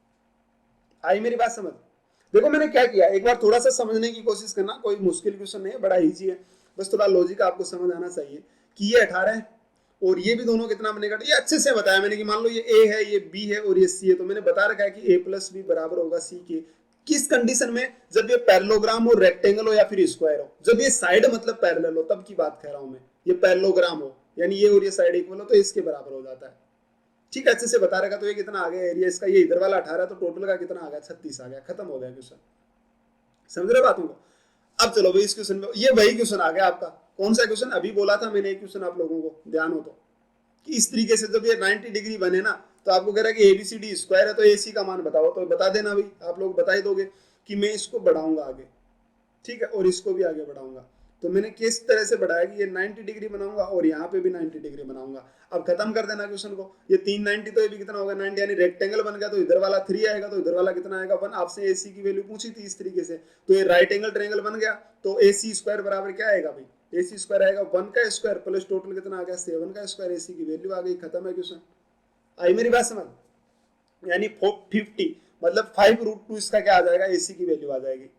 आई मेरी बात समझ। देखो मैंने क्या किया, एक बार थोड़ा सा समझने की कोशिश करना, कोई मुश्किल क्वेश्चन नहीं है, बड़ा इजी है, बस थोड़ा लॉजिक आपको समझ आना चाहिए कि ये 18 है और ये भी दोनों कितना बनेगा, ये अच्छे से बताया मैंने कि मान लो ये ए है, ये बी है और ये सी है, तो मैंने बता रखा है कि ए प्लस बी बराबर होगा सी के। किस कंडीशन में, जब ये पैरेललोग्राम हो, रेक्टेंगल हो या फिर स्क्वायर हो, जब ये साइड मतलब पैरेलल हो तब की बात कह रहा हूं मैं। ये पैरेललोग्राम हो यानी ये और ये साइड इक्वल हो तो इसके बराबर हो जाता है। ठीक है, अच्छे से बता रखा। तो ये कितना आ गया एरिया इसका, ये इधर वाला 18 तो टोटल का कितना आ गया 36 आ गया, खत्म हो गया क्वेश्चन। समझ रहे बातों को। अब चलो भाई इस क्वेश्चन में, ये वही क्वेश्चन आ गया आपका, कौन सा क्वेश्चन अभी बोला था मैंने, एक क्वेश्चन आप लोगों को ध्यान हो तो, कि इस तरीके से जब ये 90 डिग्री बने ना तो आपको कह रहा है कि एबीसीडी स्क्वायर है तो एसी का मान बताओ, तो बता देना भाई, आप लोग बता ही दोगे कि मैं इसको बढ़ाऊंगा आगे, ठीक है, और इसको भी आगे बढ़ाऊंगा। तो मैंने किस तरह से बढ़ाया कि ये 90 डिग्री बनाऊंगा और यहाँ पे भी 90 डिग्री बनाऊंगा। अब खत्म कर देना क्वेश्चन को, ये 390 तो ये भी कितना होगा 90, यानी रेक्टेंगल बन गया, तो इधर वाला 3 आएगा तो इधर वाला कितना आएगा 1। आपसे एसी की वैल्यू पूछी थी इस तरीके से, तो ये राइट एंगल ट्रायंगल बन गया, तो एसी स्क्वायर बराबर क्या आएगा भाई, एसी स्क्वायर आएगा 1 का स्क्वायर प्लस टोटल कितना आ गया 7 का स्क्वायर, एसी की वैल्यू आ गई, खत्म है क्वेश्चन। आई मेरी बात समझ, यानी 50 मतलब 5√2 इसका क्या आ जाएगा, एसी की वैल्यू आ जाएगी।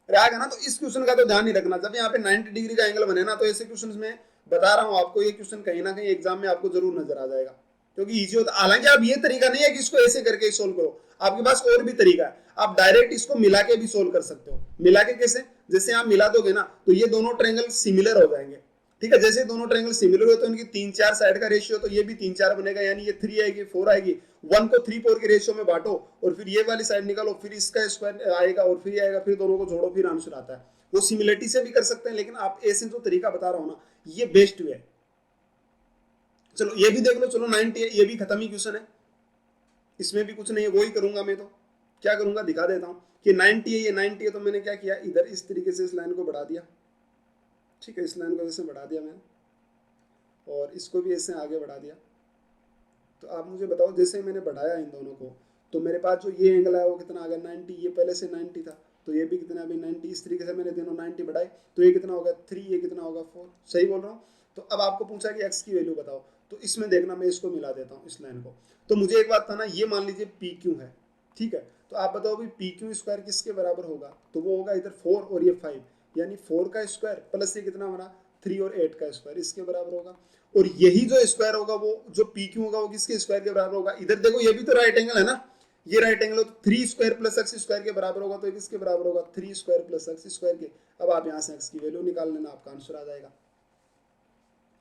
रहेगा ना, तो इस क्वेश्चन का तो ध्यान नहीं रखना, जब यहाँ पे 90 डिग्री का एंगल बने ना तो ऐसे क्वेश्चन में बता रहा हूँ आपको, ये क्वेश्चन कहीं ना कहीं एग्जाम में आपको जरूर नजर आ जाएगा, क्योंकि इजी होता। हालांकि आप ये तरीका नहीं है कि इसको ऐसे करके सोल्व करो, आपके पास और भी तरीका है, आप डायरेक्ट इसको मिला के भी सोल्व कर सकते हो। मिला के कैसे, जैसे आप मिला दोगे ना तो ये दोनों ट्रायंगल सिमिलर हो जाएंगे, ठीक है, जैसे दोनों ट्रायंगल सिमिलर हो तो इनकी 3-4 साइड का रेशियो, तो ये भी 3-4 बनेगा, यानी ये 3 आएगी 4 आएगी, 1 को 3-4 के रेशियो में बांटो और फिर ये वाली साइड निकालो, फिर इसका स्क्वायर आएगा और फिर आएगा, फिर दोनों को जोड़ो, फिर आंसर आता है। वो सिमिलरिटी से भी कर सकते हैं, लेकिन आप ऐसे जो तरीका बता रहा हूं ना ये बेस्ट वे है। चलो ये भी देख लो, चलो 90 है, ये भी खत्म ही क्वेश्चन है, इसमें भी कुछ नहीं है, वही करूंगा मैं, तो क्या करूंगा दिखा देता हूं कि 90 है, ये 90 है, तो मैंने क्या किया, इधर इस तरीके से इस लाइन को बढ़ा दिया, ठीक है, इस लाइन को ऐसे बढ़ा दिया मैंने और इसको भी ऐसे आगे बढ़ा दिया। तो आप मुझे बताओ, जैसे मैंने बढ़ाया इन दोनों को तो मेरे पास जो ये एंगल है वो कितना आ गया 90, ये पहले से 90 था तो ये भी कितना अभी 90, इस तरीके से मैंने दोनों 90 बढ़ाए तो ये कितना होगा 3, ये कितना होगा 4, सही बोल रहा हूँ। तो अब आपको पूछा कि x की वैल्यू बताओ, तो इसमें देखना मैं इसको मिला देता हूँ इस लाइन को। तो मुझे एक बात था ना, ये मान लीजिए पी क्यू है, ठीक है, तो आप बताओ भाई पी क्यू स्क्वायर किसके बराबर होगा, तो वो होगा इधर 4 और ये 5, यानी 4 का स्क्वायर प्लस ये कितना बना 3 और 8 का स्क्वायर, इसके बराबर होगा। और यही जो स्क्वायर होगा वो जो पी क्यू होगा वो किसके स्क्वायर के बराबर होगा, इधर देखो ये भी तो राइट एंगल है ना, ये राइट एंगल हो तो 3 स्क्वायर प्लस एक्स स्क्वायर के बराबर होगा, तो किसके बराबर होगा 3 स्क्वायर प्लस एक्स स्क्वायर के। अब आप यहाँ से एक्स की वैल्यू निकाल लेना, आपका आंसर आ जाएगा।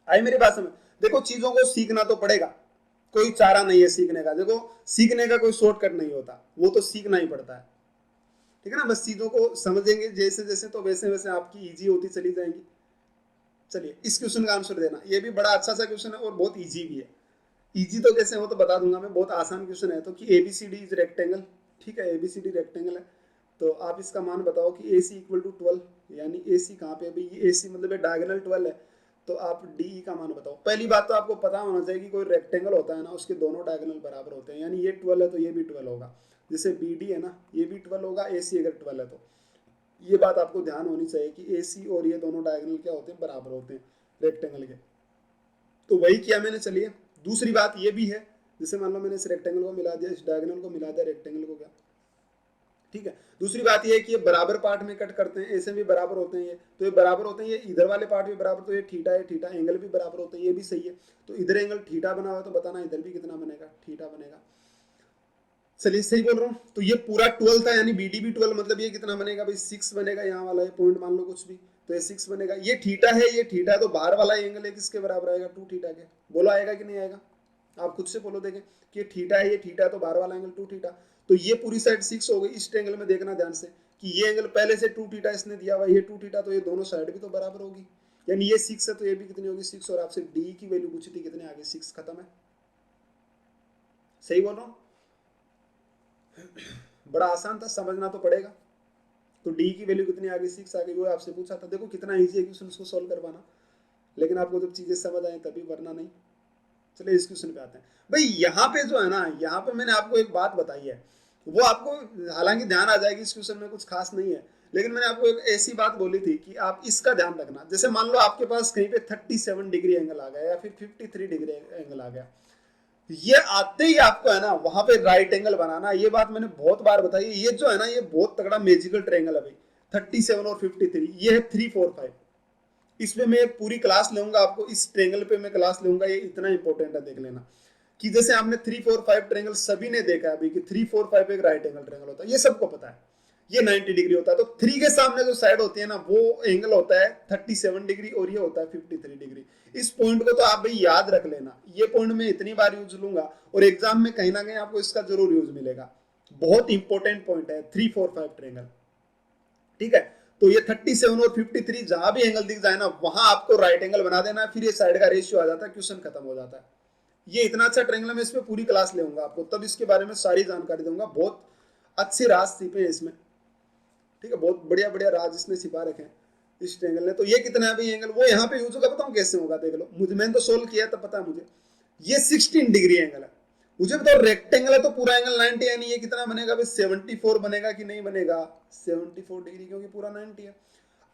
आई मेरी बात समझ। देखो चीजों को सीखना तो पड़ेगा, कोई चारा नहीं है सीखने का, देखो सीखने का कोई शॉर्टकट नहीं होता, वो तो सीखना ही पड़ता है, ठीक है ना, बस चीजों को समझेंगे जैसे जैसे तो वैसे वैसे आपकी इजी होती चली जाएंगी। चलिए इस क्वेश्चन का आंसर देना, ये भी बड़ा अच्छा सा क्वेश्चन है और बहुत इजी भी है। इजी तो कैसे हो तो बता दूंगा मैं, बहुत आसान क्वेश्चन है। तो कि एबीसीडी इज रेक्टेंगल, ठीक है, एबीसीडी रेक्टेंगल है, तो आप इसका मान बताओ कि AC इक्वल टू 12, यानी AC कहाँ पे अभी, ये AC मतलब डायगोनल 12 है, तो आप DE का मान बताओ। पहली बात तो आपको पता होना चाहिए कि कोई रेक्टेंगल होता है ना उसके दोनों डायगोनल बराबर होते हैं, यानी ये 12 है तो ये भी 12 होगा, जैसे BD है ना ये भी 12 होगा, AC अगर 12 है तो ये बात आपको ध्यान होनी चाहिए कि AC और ये दोनों डायगोनल क्या होते हैं, बराबर होते हैं रेक्टेंगल के। तो वही किया मैंने। चलिए दूसरी बात ये भी है, जैसे मान लो मैंने इस रेक्टेंगल को मिला दिया, इस डायगोनल को मिला दिया, रेक्टेंगल को, क्या ठीक है। दूसरी बात ये है कि ये बराबर पार्ट में कट करते हैं, ऐसे भी बराबर होते हैं ये, तो ये बराबर होते हैं, ये इधर वाले पार्ट भी बराबर, तो ये थीटा है, थीटा एंगल भी बराबर होते हैं, ये भी सही है। तो इधर एंगल थीटा बना हुआ तो बताना इधर भी कितना बनेगा, थीटा बनेगा। चलिए सही बोल रहा हूँ। तो ये पूरा 12 था, यानी BD भी 12, मतलब ये कितना बनेगा भाई 6 बनेगा, यहाँ वाला ये पॉइंट मान लो कुछ भी, तो ये 6 बनेगा। ये थीटा है, ये थीटा, तो बाहर वाला एंगल है किसके बराबर आएगा, 2 थीटा के। बोलो आएगा कि नहीं आएगा, आप खुद से बोलो देखें कि ये थीटा है, ये थीटा, तो बाहर वाला एंगल 2 थीटा। तो ये पूरी साइड 6 हो गई। इस ट्रायंगल में देखना ध्यान से कि ये एंगल पहले से 2 थीटा इसने दिया हुआ, ये 2 थीटा, तो ये दोनों साइड भी तो बराबर होगी, यानी ये 6 है तो ये भी कितनी होगी, 6। और आपसे डी की वैल्यू पूछी थी, कितने आगे, 6, खत्म है। सही बोल रहा हूँ, बड़ा आसान था, समझना तो पड़ेगा। तो डी की वैल्यू कितनी आ गई, 6 आ गई, वो आपसे पूछा था। देखो कितना इजी है क्वेश्चन उसको सॉल्व करवाना, लेकिन आपको जब चीजें समझ आए तभी, वरना नहीं। चलिए इस क्वेश्चन पे आते हैं भाई। यहाँ पे जो है ना, यहाँ पे मैंने आपको एक बात बताई है, वो आपको हालांकि ध्यान आ जाएगी, इस क्वेश्चन में कुछ खास नहीं है, लेकिन मैंने आपको एक ऐसी बात बोली थी कि आप इसका ध्यान रखना। जैसे मान लो आपके पास कहीं पे 37 डिग्री एंगल आ गया या फिर 53 डिग्री एंगल आ गया, ये आते ही आपको है ना वहां पे राइट एंगल बनाना। ये बात मैंने बहुत बार बताई है। ये जो है ना, ये बहुत तगड़ा मैजिकल ट्रायंगल है भाई। 37 और 53, ये है 3, 4, 5। इसमें मैं एक पूरी क्लास लूंगा आपको, इस ट्रायंगल पे मैं क्लास लूंगा, ये इतना इंपॉर्टेंट है, देख लेना। कि जैसे आपने 3, 4, 5 ट्रायंगल सभी ने देखा है अभी कि 3, 4, 5 एक राइट एंगल ट्रायंगल होता है, ये सबको पता है। ये 90 डिग्री होता है, तो 3 के सामने जो साइड होती है ना, वो एंगल होता है 37 डिग्री और ये होता है 53 डिग्री। इस पॉइंट को तो आप भाई याद रख लेना। ये पॉइंट मैं इतनी बार यूज लूंगा और एग्जाम में कहीं ना कहीं आपको इसका जरूर यूज मिलेगा। बहुत इंपॉर्टेंट पॉइंट है 3, 4, 5 ट्रायंगल, ठीक है। तो ये 37 और 53 जहां भी एंगल दिख जाए ना, वहां आपको राइट एंगल बना देना, फिर ये साइड का रेशियो आ जाता है, क्वेश्चन खत्म हो जाता है। ये इतना अच्छा ट्रायंगल, मैं इसमें पूरी क्लास लेऊंगा आपको, तब इसके बारे में सारी जानकारी दूंगा। बहुत अच्छी राज छिपे हैं इसमें, ठीक है, बहुत बढ़िया बढ़िया राज इसने छिपा रखे हैं इस ट्रायंगल ने। तो ये कितना है भाई एंगल, वो यहाँ पे यूज होगा, बताऊं कैसे होगा, देख लो। मुझे, मैंने तो सोल्व किया तो पता है मुझे। ये 16 डिग्री एंगल है, मुझे बताओ रेक्टेंगल है तो पूरा एंगल 90, यानी ये कितना बनेगा भाई, 74 बनेगा कि नहीं बनेगा, 74 डिग्री, क्योंकि पूरा 90 है।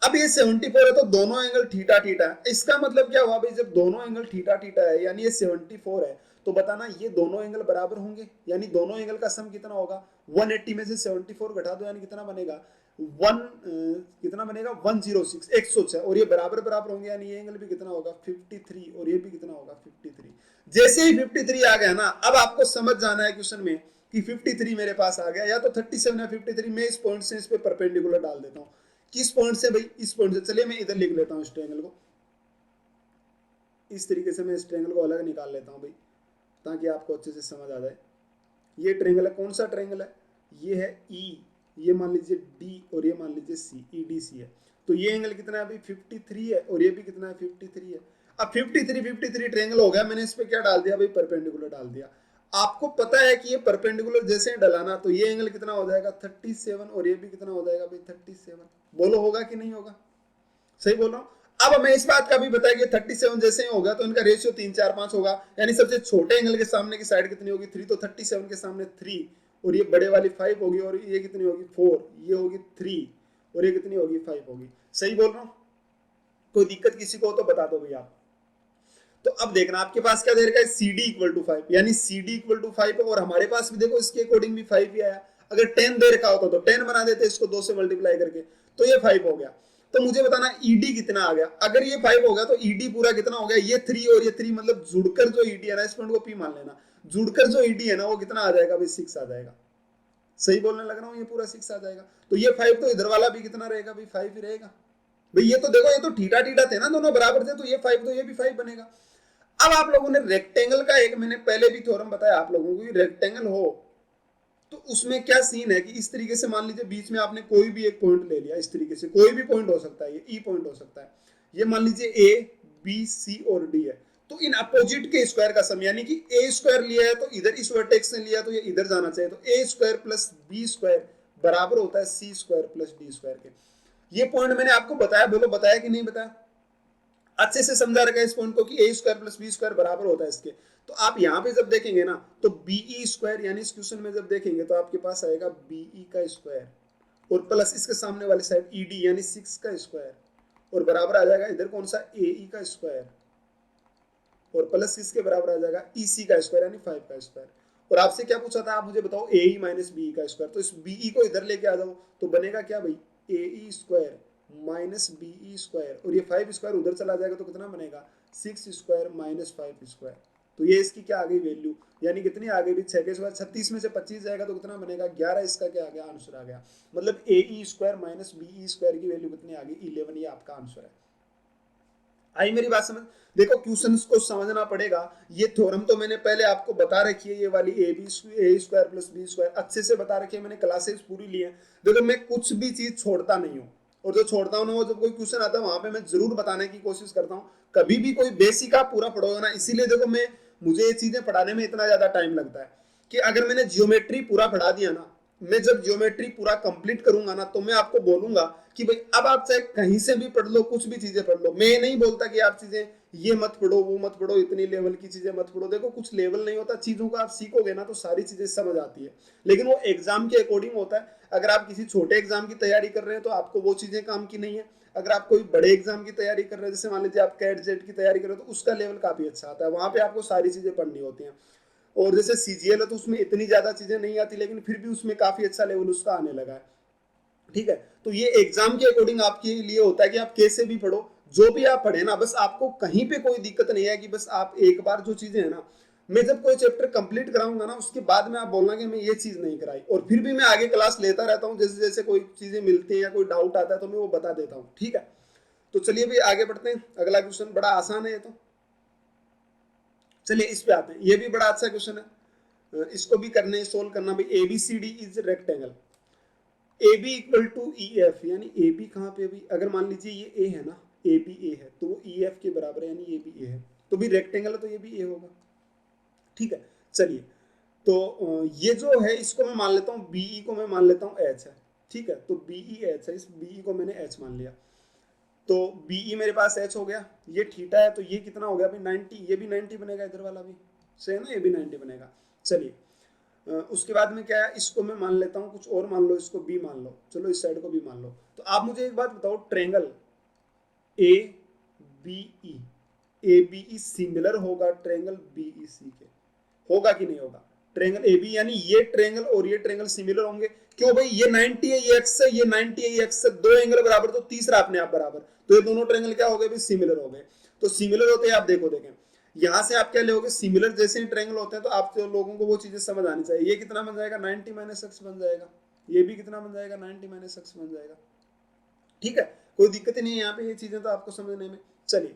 अब ये 74 है तो दोनों एंगल थीटा थीटा है। इसका मतलब क्या हुआ भाई, जब दोनों एंगल थीटा थीटा है, यानी ये 74 है, तो बताना ये दोनों एंगल बराबर होंगे, यानी दोनों एंगल का सम कितना होगा। 180 में से 74 घटा दो, यानी कितना बनेगा, कितना बनेगा, 106, 106। और ये बराबर बराबर होंगे, यानी ये एंगल भी कितना होगा, 53, और ये भी कितना होगा, 53। जैसे ही 53 आ गया ना, अब आपको समझ जाना है क्वेश्चन में कि 53 मेरे पास आ गया, या तो 37 या 53। मैं इस पॉइंट से इस पे परपेंडिकुलर डाल देता हूँ। किस पॉइंट से भाई, इस पॉइंट से। चलिए मैं इधर लिख लेता हूँ इस ट्रायंगल को, इस तरीके से मैं इस ट्रायंगल को अलग निकाल लेता हूँ भाई, ताकि आपको अच्छे से समझ आ जाए। ये ट्रायंगल है, कौन सा ट्रायंगल है, ये है ई, ये मान लीजिए डी, और ये मान लीजिए सी, ई डी सी है। तो ये एंगल कितना है भाई, 53 है, और ये भी कितना है, 53 है। अब 53 ट्रायंगल हो गया, मैंने इस पे क्या डाल दिया भाई, परपेंडिकुलर डाल दिया। आपको पता है कि ये परपेंडिकुलर जैसे डलाना, तो ये एंगल कितना हो जाएगा, 37, और ये भी कितना हो जाएगा भाई, 37। बोलो होगा कि नहीं होगा, सही बोल रहा हूँ। अब हमें इस बात का भी बताया कि 37 जैसे ही होगा तो इनका रेशियो 3, 4, 5 होगा, यानी सबसे छोटे एंगल के सामने की साइड कितनी होगी, 3, तो 37 के सामने 3, और ये बड़े वाली 5 होगी, और ये कितनी होगी, 4, ये होगी 3, और ये कितनी होगी, 5 होगी। सही बोल रहा हूँ, कोई दिक्कत किसी को हो तो बता दो भैया आप। तो अब देखना आपके पास क्या दे रखा है, सी डी इक्वल टू 5, यानी सी डी इक्वल टू 5 है, और हमारे पास भी देखो इसके अकॉर्डिंग भी 5 ही आया। अगर 10 दे रखा होता तो 10 बना देते इसको 2 से मल्टीप्लाई करके, तो ये 5 हो गया। तो मुझे बताना ईडी कितना आ गया। अगर ये 5 हो गया तो ईडी पूरा कितना हो गया, ये 3 और ये 3, मतलब जुड़कर जो ईडी है ना, इस पॉइंट को पी मान लेना, जुड़कर जो ईडी है ना वो कितना आ जाएगा भाई, 6 आ जाएगा। सही बोलने लग रहा हूँ, ये पूरा 6 आ जाएगा। तो ये 5 तो इधर वाला भी कितना रहेगा भाई, 5 ही रहेगा भाई। ये तो देखो, ये तो ठीठा ठीठा थे ना, दोनों बराबर थे, तो ये 5 तो ये भी 5 बनेगा। अब आप लोगों ने रेक्टेंगल का एक मैंने पहले भी थ्योरम बताया आप लोगों को, रेक्टेंगल हो तो उसमें क्या सीन है कि इस तरीके से मान लीजिए बीच में आपने कोई भी एक पॉइंट ले लिया, इस तरीके से कोई भी पॉइंट हो सकता है, ये ई पॉइंट हो सकता है, ये मान लीजिए ए बी सी और डी है। तो इन अपोजिट के स्क्वायर का सम, यानी कि ए स्क्वायर लिया है तो इधर इस वर्टेक्स ने लिया तो ये इधर जाना चाहिए, तो A square plus B square बराबर होता है सी स्क्वायर प्लस डी स्क्वायर के। ये पॉइंट मैंने आपको बताया, बोलो बताया कि नहीं बताया, अच्छे से समझा रखा है इस पॉइंट को कि ए स्क्वायर प्लस बी स्क्वायर बराबर होता है इसके। तो आप यहाँ पे जब देखेंगे ना, तो बीई स्क्वायर, यानी इस क्वेश्चन में जब देखेंगे तो आपके पास आएगा बीई का स्क्वायर, और प्लस इसके सामने वाली साइड ईडी यानी 6 का स्क्वायर, और बराबर आ जाएगा इधर कौन सा, एई का स्क्वायर, और प्लस इसके बराबर आ जाएगा ईसी का स्क्वायर यानी 5 का स्क्वायर। और आपसे क्या पूछा था, आप मुझे बताओ एई माइनस बीई का स्क्वायर। तो इस बीई को इधर लेके आ जाओ, तो बनेगा क्या भाई, एई स्क्वायर माइनस बीई स्क्वायर, और ये 5 स्क्वायर उधर चला जाएगा तो कितना बनेगा, 6 स्क्वायर माइनस 5 स्क्वायर। तो ये इसकी क्या आ गई वैल्यू, यानी कितनी आ गई भी 6 के बाद 36 में से 25 जाएगा तो कितना बनेगा 11, इसका क्या आ गया आंसर आ गया। मतलब ए स्क्वायर माइनस बी स्क्वायर की वैल्यू कितनी आ गई 11, ये आपका आंसर है। आई मेरी बात समझ। देखो क्वेश्चंस को समझना पड़ेगा। ये थ्योरम तो मैंने पहले आपको बता रखी है, ये वाली ए स्क्वायर प्लस बी स्क्वायर अच्छे से बता रखी है, मैंने क्लासेस पूरी ली है। देखो मैं कुछ भी चीज छोड़ता नहीं हूँ, और जो छोड़ता हूँ ना वो जब कोई क्वेश्चन आता है वहां पे मैं जरूर बताने की कोशिश करता हूँ। कभी भी कोई बेसिक आप पूरा पढ़ोगे ना, इसीलिए देखो मैं मुझे ये चीजें पढ़ाने में इतना ज्यादा टाइम लगता है कि अगर मैंने जियोमेट्री पूरा पढ़ा दिया ना, मैं जब जियोमेट्री पूरा कंप्लीट करूंगा ना तो मैं आपको बोलूंगा कि भाई अब आप चाहे कहीं से भी पढ़ लो, कुछ भी चीजें पढ़ लो। मैं नहीं बोलता कि आप चीजें ये मत पढ़ो वो मत पढ़ो, इतनी लेवल की चीजें मत पढ़ो। देखो कुछ लेवल नहीं होता, चीजों को आप सीखोगे ना तो सारी चीजें समझ आती है, लेकिन वो एग्जाम के अकॉर्डिंग होता है। अगर आप किसी छोटे एग्जाम की तैयारी कर रहे हैं तो आपको वो चीजें काम की नहीं है। अगर आप कोई बड़े एग्जाम की तैयारी कर रहे हैं, जैसे मान लीजिए आप कैट जेट की तैयारी कर रहे हो, तो उसका लेवल काफी अच्छा आता है, वहां पे आपको सारी चीजें पढ़नी होती हैं। और जैसे सीजीएल है तो उसमें इतनी ज्यादा चीजें नहीं आती, लेकिन फिर भी उसमें काफी अच्छा लेवल उसका आने लगा है। ठीक है, तो ये एग्जाम के अकॉर्डिंग आपके लिए होता है कि आप कैसे भी पढ़ो, जो भी आप पढ़े ना, बस आपको कहीं पे कोई दिक्कत नहीं है कि बस आप एक बार जो चीजें है ना, मैं जब कोई चैप्टर कंप्लीट कराऊंगा ना उसके बाद में आप बोलना कि मैं ये चीज नहीं कराई, और फिर भी मैं आगे क्लास लेता रहता हूँ, जैसे जैसे कोई चीजें मिलती है या कोई डाउट आता है तो मैं वो बता देता हूँ। ठीक है, तो चलिए भाई आगे बढ़ते हैं। अगला क्वेश्चन बड़ा आसान है ये तो, चलिए इस पे आते हैं। ये भी बड़ा अच्छा क्वेश्चन है, इसको भी करने सोल्व करना भाई। ABCD is rectangle, A B equal to E F, यानी ए बी कहाँ पे अभी, अगर मान लीजिए ये ए है ना, ए बी ए है तो वो ई एफ के बराबर है, यानी ए बी ए है, तो भी रेक्टेंगल है तो ये भी ए होगा। ठीक है, चलिए तो ये जो है इसको मैं मान लेता हूँ बीई को मैं मान लेता हूँ एच है। ठीक है, तो बीई एच है, इस बीई को मैंने एच मान लिया, तो बीई मेरे पास एच हो गया। ये थीटा है तो ये कितना हो गया भाई 90, ये भी 90 बनेगा, इधर वाला भी सही है ना, ये भी 90 बनेगा। चलिए उसके बाद में क्या है, इसको मैं मान लेता हूँ कुछ और मान लो, इसको बी मान लो, चलो इस साइड को भी मान लो। तो आप मुझे एक बात बताओ, triangle A B E, A B E similar होगा ट्रेंगल बी ई सी के, होगा कि नहीं होगा? ट्रेंगल ए बी, यानी ये ट्रेंगल और ये ट्रेंगल सिमिलर होंगे। क्यों भाई, ये 90 है ये एक्स है, ये 90 है ये एक्स है, दो एंगल बराबर तो तीसरा अपने आप बराबर, तो ये दोनों ट्रेंगल क्या हो गए भाई, सिमिलर हो गए। तो सिमिलर होते हैं, आप देखो देखें यहां से आप क्या लोगे, सिमिलर जैसे ही ट्रायंगल होते हैं तो आप जो लोगों को वो चीजें समझ आनी चाहिए। ये कितना बन जाएगा 90 माइनस एक्स बन जाएगा, ये भी कितना बन जाएगा 90 माइनस एक्स बन जाएगा। ठीक है, कोई दिक्कत नहीं है यहाँ पे, ये चीजें तो आपको समझने में। चलिए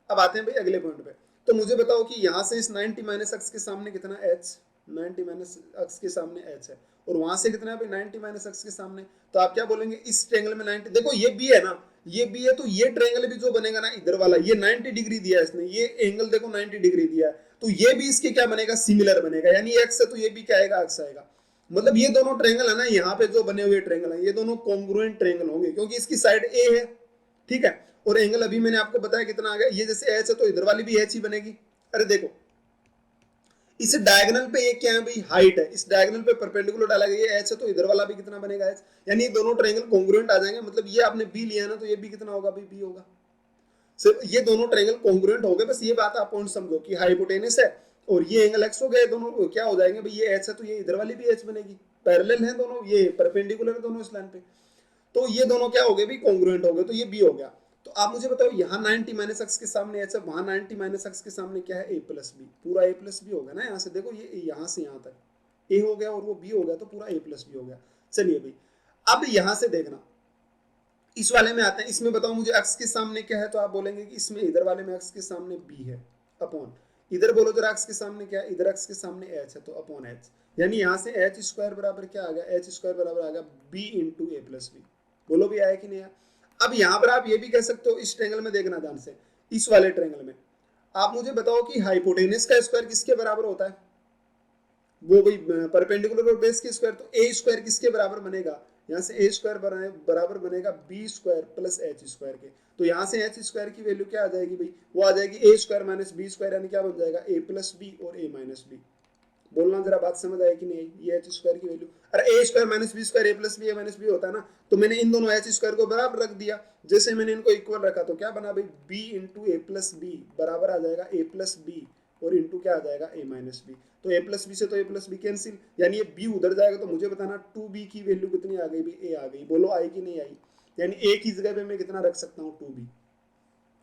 अब आते हैं भाई अगले पॉइंट पे। तो मुझे बताओ कि यहाँ से इस 90 माइनस एक्स के सामने कितना h, 90 माइनस एक्स के सामने h है, और वहां से कितना है भाई 90 माइनस एक्स के सामने, तो आप क्या बोलेंगे इस ट्रायंगल में 90, देखो ये b है ना, ये b है, तो ये ट्रायंगल भी जो बनेगा ना इधर वाला, ये 90 डिग्री दिया है इसने, ये एंगल देखो 90 डिग्री दिया है, तो ये भी इसके क्या बनेगा, सिमिलर बनेगा, यानी x है तो ये भी क्या आएगा, x आएगा। मतलब ये दोनों ट्रायंगल है ना, यहाँ पे जो बने हुए ट्रायंगल है ये दोनों कॉन्ग्रुएंट ट्रायंगल होंगे, क्योंकि इसकी साइड a है। ठीक है, और एंगल अभी मैंने आपको बताया कितना आ गया, ये जैसे एच है तो इधर वाली भी एच ही बनेगी। अरे देखो इस डायगोनल पे ये क्या है भाई, हाइट है, इस डायगोनल पे परपेंडिकुलर डाला गया, ये एच है तो इधर वाला भी कितना बनेगा एच, यानी ये दोनों ट्रायंगल कॉन्ग्रुएंट आ जाएंगे। मतलब ये आपने बी लिया ना तो ये भी कितना होगा भाई, बी होगा। सिर्फ ये दोनों ट्रायंगल कॉन्ग्रुएंट हो गए, बस ये बात आप पॉइंट समझो कि हाइपोटेनस है और ये एंगल एक्स हो गया, दोनों क्या हो जाएंगे भाई, ये एच है तो ये इधर वाली भी एच बनेगी, पैरेलल है दोनों, ये परपेंडिकुलर है दोनों इस लाइन पे, तो ये दोनों क्या हो गए भी, कॉन्ग्रुएंट हो गए, तो ये बी हो गया। तो आप मुझे बताओ यहाँ 90 माइनस एक्स के सामने एच है, वहां 90 माइनस एक्स के सामने क्या है, ए प्लस बी, पूरा ए प्लस बी हो गया ना। यहाँ से देखो ये यहाँ से यहाँ तक ए हो गया और वो बी हो गया, तो पूरा ए प्लस बी हो गया। चलिए भाई अब यहाँ से देखना, इस वाले में आते हैं, इसमें बताओ मुझे एक्स के सामने क्या है, तो आप बोलेंगे कि इसमें इधर वाले में एक्स के सामने बी है अपॉन, इधर बोलो जरा एक्स के सामने क्या है, इधर एक्स के सामने एच है तो अपॉन एच, यानी यहाँ से एच स्क्वायर बराबर क्या आ गया, एच स्क्वायर बराबर आ गया बी इंटू ए प्लस बी। बोलो भी आया कि नहीं आया? अब यहाँ पर आप ये भी कह सकते हो, इस ट्रेंगल में देखना ध्यान से, इस वाले ट्रेंगल में आप मुझे बताओ कि हाइपोटेनस का स्क्वायर किसके बराबर होता है, वो भाई परपेंडिकुलर और बेस के स्क्वायर, तो ए स्क्वायर किसके बराबर बनेगा, यहाँ से ए स्क्वायर बराबर बनेगा B square plus H square के। तो यहाँ से एच स्क्वायर की वैल्यू क्या आ जाएगी भाई, वो आ जाएगी ए स्क्वायर माइनस बी स्क्वायर, यानी क्या बन जाएगा ए प्लस बी और ए माइनस बी। बोलना जरा बात समझ आए कि नहीं आई, ये एच स्क्वायर की वैल्यू, अरे ए स्क्वायर माइनस बी स्क्वायर ए प्लस बी ए माइनस बी होता है ना, तो मैंने इन दोनों एच स्क्वायर को बराबर रख दिया, जैसे मैंने इनको इक्वल रखा तो क्या बना भाई, बी इंटू ए प्लस बी बराबर आ जाएगा ए प्लस बी और इंटू क्या आ जाएगा ए माइनस बी। तो ए प्लस बी से तो ए प्लस बी कैंसिल, यानी ये बी उधर जाएगा, तो मुझे बताना टू बी की वैल्यू कितनी आ गई भी, ए आ गई। बोलो आई कि नहीं आई, यानी ए की जगह पे मैं कितना रख सकता हूँ, टू बी।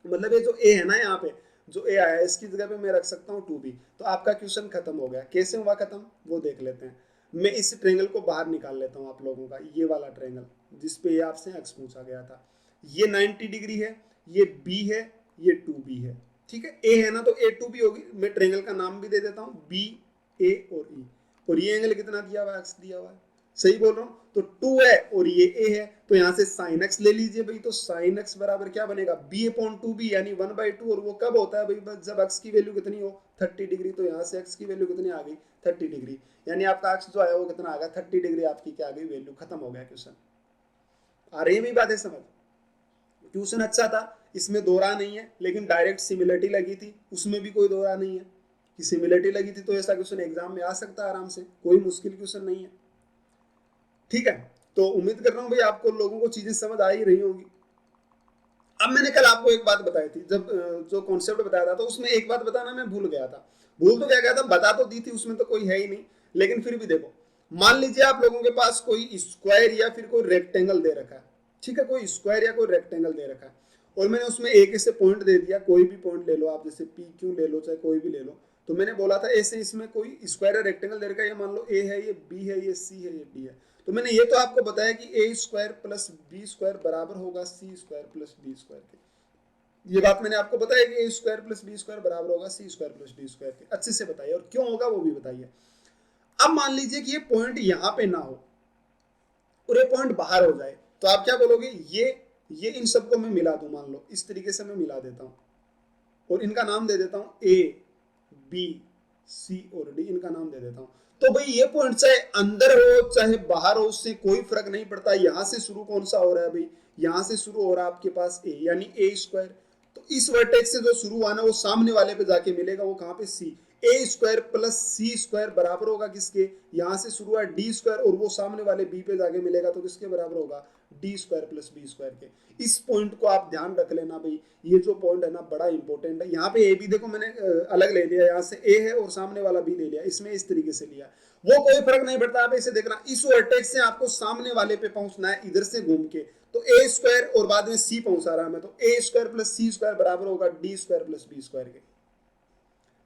मतलब ये जो ए है ना यहाँ पे, जो ए आया इसकी जगह पे मैं रख सकता हूँ 2b। तो आपका क्वेश्चन खत्म हो गया। कैसे हुआ खत्म वो देख लेते हैं। मैं इस ट्रायंगल को बाहर निकाल लेता हूँ आप लोगों का, ये वाला ट्रायंगल जिसपे ये आपसे एक्स पूछा गया था। ये 90 डिग्री है, ये बी है, ये 2b है। ठीक है, ए है ना तो ए 2b होगी। मैं ट्रायंगल का नाम भी दे देता हूँ, बी ए और ई। और ये एंगल कितना दिया हुआ है, एक्स दिया हुआ है, सही बोल रहा हूँ। तो 2 है और ये a है, तो यहाँ से साइन x ले लीजिए भाई। तो साइन x बराबर क्या बनेगा, b अपॉन 2b यानी 1/2। और वो कब होता है भाई, बस जब x की वैल्यू कितनी हो 30 डिग्री। तो यहाँ से x की वैल्यू कितनी आ गई 30 डिग्री, यानी आपका x जो आया वो कितना आ गया 30 डिग्री। आपकी क्या आ गई वैल्यू, खत्म हो गया क्वेश्चन। आ रही है भाई बातें समझ। क्वेश्चन अच्छा था, इसमें दो राह नहीं है, लेकिन डायरेक्ट सिमिलरिटी लगी थी, उसमें भी कोई दो राह नहीं है कि सिमिलरिटी लगी थी। तो ऐसा क्वेश्चन एग्जाम में आ सकता है आराम से, कोई मुश्किल क्वेश्चन नहीं है। ठीक है, तो उम्मीद कर रहा हूं भाई आपको लोगों को चीजें समझ आ ही रही होंगी। अब मैंने कल आपको एक बात बताई थी, जब जो कॉन्सेप्ट बताया था, तो उसमें एक बात बताना मैं भूल गया था। भूल तो क्या गया था, बता तो दी थी, उसमें तो कोई है ही नहीं। लेकिन फिर भी देखो, मान लीजिए आप लोगों के पास कोई स्क्वायर या फिर कोई रेक्टेंगल दे रखा है। ठीक है, कोई स्क्वायर या कोई रेक्टेंगल दे रखा है, और मैंने उसमें एक ऐसे पॉइंट दे दिया, कोई भी पॉइंट ले लो आप, जैसे पी क्यू ले लो, चाहे कोई भी ले लो। तो मैंने बोला था ऐसे इसमें कोई स्क्वायर या रेक्टेंगल दे रखा है, ये मान लो ए है, ये बी है, ये सी है, ये डी है। तो मैंने ये तो आपको बताया कि ए स्क्वायर प्लस बी स्क्वायर बराबर होगा सी स्क्वायर प्लस डी स्क्वायर के। ये बात मैंने आपको बताया कि ए स्क्वायर प्लस बी स्क्वायर बराबर होगा सी स्क्वायर प्लस डी स्क्वायर के। अच्छे से बताइए, और क्यों होगा वो भी बताइए। अब मान लीजिए कि ये पॉइंट यहां पे ना हो और ये पॉइंट बाहर हो जाए, तो आप क्या बोलोगे, ये इन सबको मैं मिला दूं, मान लो इस तरीके से मैं मिला देता हूं और इनका नाम दे देता हूं ए बी सी और डी, इनका नाम दे देता हूं। तो भाई ये पॉइंट चाहे अंदर हो चाहे बाहर हो, उससे कोई फर्क नहीं पड़ता। यहां से शुरू कौन सा हो रहा है भाई, यहां से शुरू हो रहा है आपके पास ए, यानी ए स्क्वायर। तो इस वर्टेक्स से जो शुरू हुआ ना वो सामने वाले पे जाके मिलेगा, वो कहां पे सी। ए स्क्वायर प्लस सी स्क्वायर बराबर होगा किसके, यहां से शुरू हुआ डी स्क्वायर और वो सामने वाले बी पे जाके मिलेगा, तो किसके बराबर होगा, D square plus B square के। इस पॉइंट को आप ध्यान रख लेना भाई, ये जो पॉइंट है ना बड़ा इंपॉर्टेंट है। यहाँ पे ए बी देखो मैंने अलग ले लिया, यहाँ से ए है और सामने वाला बी ले लिया, इसमें इस तरीके से लिया, वो कोई फर्क नहीं पड़ता। आप इसे देखना, इस वर्टेक्स से आपको सामने वाले पे पहुंचना है इधर से घूम के। तो ए स्क्वायर और बाद में सी पहुंचा रहा है मैं, तो A square plus C square बराबर होगा D square plus B square के।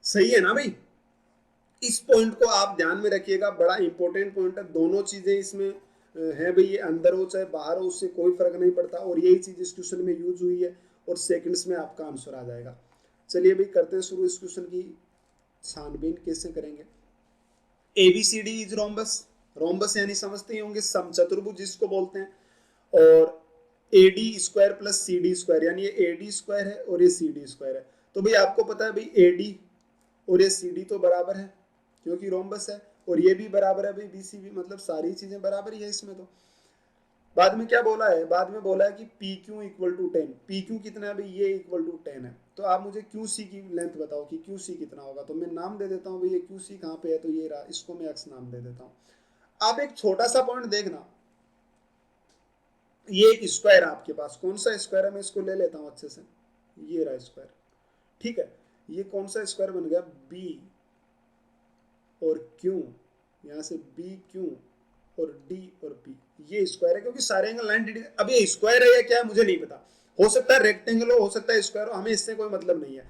सही है ना भाई, इस पॉइंट को आप ध्यान में रखिएगा, बड़ा इंपॉर्टेंट पॉइंट है। दोनों चीजें इसमें है भाई, ये अंदर हो चाहे बाहर हो उससे कोई फर्क नहीं पड़ता, और यही चीज इस क्वेश्चन में यूज हुई है और सेकंड्स में आपका आंसर आ जाएगा। चलिए भाई करते हैं शुरू इस क्वेश्चन की छानबीन कैसे करेंगे। ABCD इज रोम्बस, रोम्बस यानी समझते ही होंगे समचतुर्भुज जिसको बोलते हैं, और AD square plus CD square, यानी ये AD स्क्वायर है और ये CD स्क्वायर है। तो भाई आपको पता है भाई AD और ये CD तो बराबर है क्योंकि रोम्बस है, और ये भी बराबर है भाई BC भी, मतलब सारी चीजें बराबर ही है इसमें। तो बाद में क्या बोला है, बाद में बोला है कि PQ इक्वल टू 10, PQ कितना है भाई, ये इक्वल टू 10 है। तो आप मुझे QC की लेंथ बताओ कि QC कितना होगा। तो मैं नाम दे देता हूँ भाई, ये QC कहाँ पे है, तो ये रहा, इसको मैं X नाम दे देता हूँ। आप एक छोटा सा पॉइंट देखना, ये एक स्क्वायर है आपके पास, कौन सा स्क्वायर है, मैं इसको ले लेता हूँ अच्छे से, ये रहा स्क्वायर। ठीक है, ये कौन सा स्क्वायर बन गया, B और Q, यहाँ से BQ और D और P, ये स्क्वायर है क्योंकि सारे एंगल 90 डिग्री। अब ये स्क्वायर है या क्या है मुझे नहीं पता, हो सकता है रेक्टेंगल हो सकता है स्क्वायर हो, हमें इससे कोई मतलब नहीं है।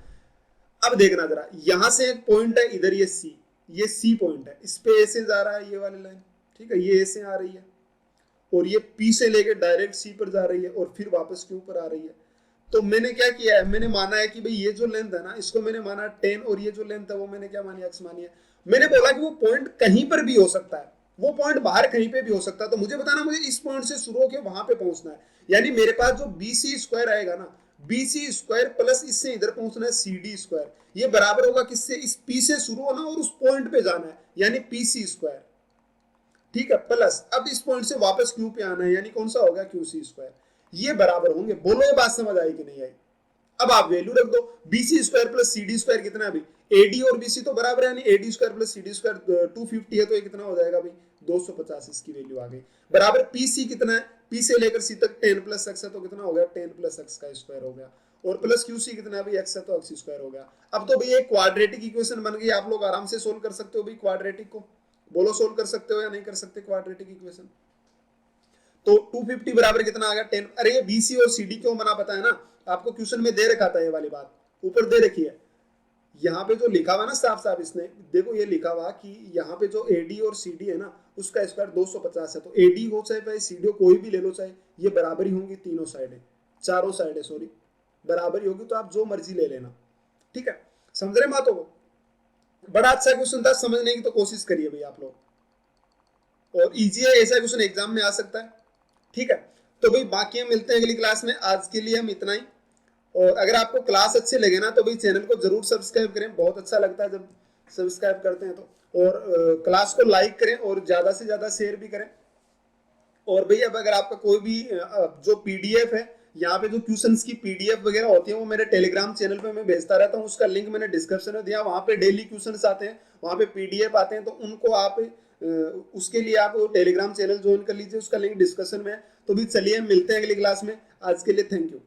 अब देखना जरा, यहां से एक पॉइंट है इधर, ये सी पॉइंट है, इस पे ए से जा रहा है ये वाली लाइन। ठीक है, ये ए से आ रही है और ये पी से लेके डायरेक्ट सी पर जा रही है और फिर वापस क्यू पर आ रही है। तो मैंने क्या किया है, मैंने माना है कि भाई ये जो लेंथ है ना, इसको मैंने माना 10 और ये जो लेंथ है वो मैंने क्या मानी, एक्स मानी है। मैंने बोला कि वो पॉइंट कहीं पर भी हो सकता है, वो पॉइंट बाहर कहीं पे भी हो सकता है। तो मुझे बताना, मुझे इस पॉइंट से शुरू होकर वहां पे पहुंचना है, यानी मेरे पास जो BC स्क्वायर आएगा ना, BC स्क्वायर प्लस इससे इधर पहुंचना है CD स्क्वायर, ये बराबर होगा किससे, इस P से शुरू होना और उस पॉइंट पे जाना है, यानी PC स्क्वायर। ठीक है, प्लस अब इस पॉइंट से वापस Q पे आना है, यानी कौन सा होगा, QC स्क्वायर। ये बराबर होंगे। बोलो ये बात समझ आई कि नहीं आई। अब आप वैल्यू रख दो, BC square plus CD square कितना है भाई, AD और BC तो बराबर है, यानी AD square plus CD square 250 है, तो ये कितना हो जाएगा भाई 250, इसकी वैल्यू आ गई। बराबर PC कितना है, P से लेकर C तक 10 प्लस x है, तो कितना हो गया 10 प्लस x का स्क्वायर हो गया, और प्लस QC कितना है भाई x है, तो x स्क्वायर हो गया। अब तो भाई एक क्वाड्रेटिक इक्वेशन बन गई, आप लोग आराम से सोल्व कर सकते हो भाई क्वाड्रेटिक को। बोलो सोल्व कर सकते हो या नहीं कर सकते क्वाड्रेटिक इक्वेशन। तो 250 बराबर कितना आ गया 10। अरे ये BC और CD क्यों बना पता है ना आपको, क्वेश्चन में दे रखा था ये वाली बात। ऊपर दे रखी है। यहाँ पे जो लिखा हुआ ना साफ साफ, इसने देखो ये लिखा हुआ कि यहाँ पे जो एडी और सीडी है ना उसका स्क्वायर 250 है। तो एडी हो चाहे सीडी हो, कोई भी ले लो, चाहे ये बराबर ही होंगी, तीनों साइडें, चारों साइडें सॉरी बराबर ही होगी, तो आप जो मर्जी ले लेना। ठीक है, समझ रहे बातों को? बड़ा अच्छा क्वेश्चन था, समझने की तो कोशिश करिए भाई आप लोग, और इजी है, ऐसा क्वेश्चन एग्जाम में आ सकता है। ठीक है, तो भाई बाकी हम मिलते हैं अगली क्लास में, आज के लिए हम इतना ही। और अगर आपको क्लास अच्छे लगे ना तो भाई चैनल को जरूर सब्सक्राइब करें, बहुत अच्छा लगता है जब सब्सक्राइब करते हैं तो। और क्लास को लाइक करें और ज्यादा से ज्यादा शेयर भी करें। और भाई अब अगर आपका कोई भी जो पीडीएफ है, यहाँ पे जो क्वेश्चंस की पीडीएफ वगैरह होती है वो मेरे टेलीग्राम चैनल पे मैं भेजता रहता हूँ, उसका लिंक मैंने डिस्क्रिप्शन में दिया। वहाँ पे डेली क्वेश्चंस आते हैं, वहाँ पे पीडीएफ आते हैं, तो उनको आप उसके लिए आप टेलीग्राम चैनल ज्वाइन कर लीजिए, उसका लिंक डिस्कशन में है। तो भी चलिए मिलते हैं अगली क्लास में, आज के लिए थैंक यू।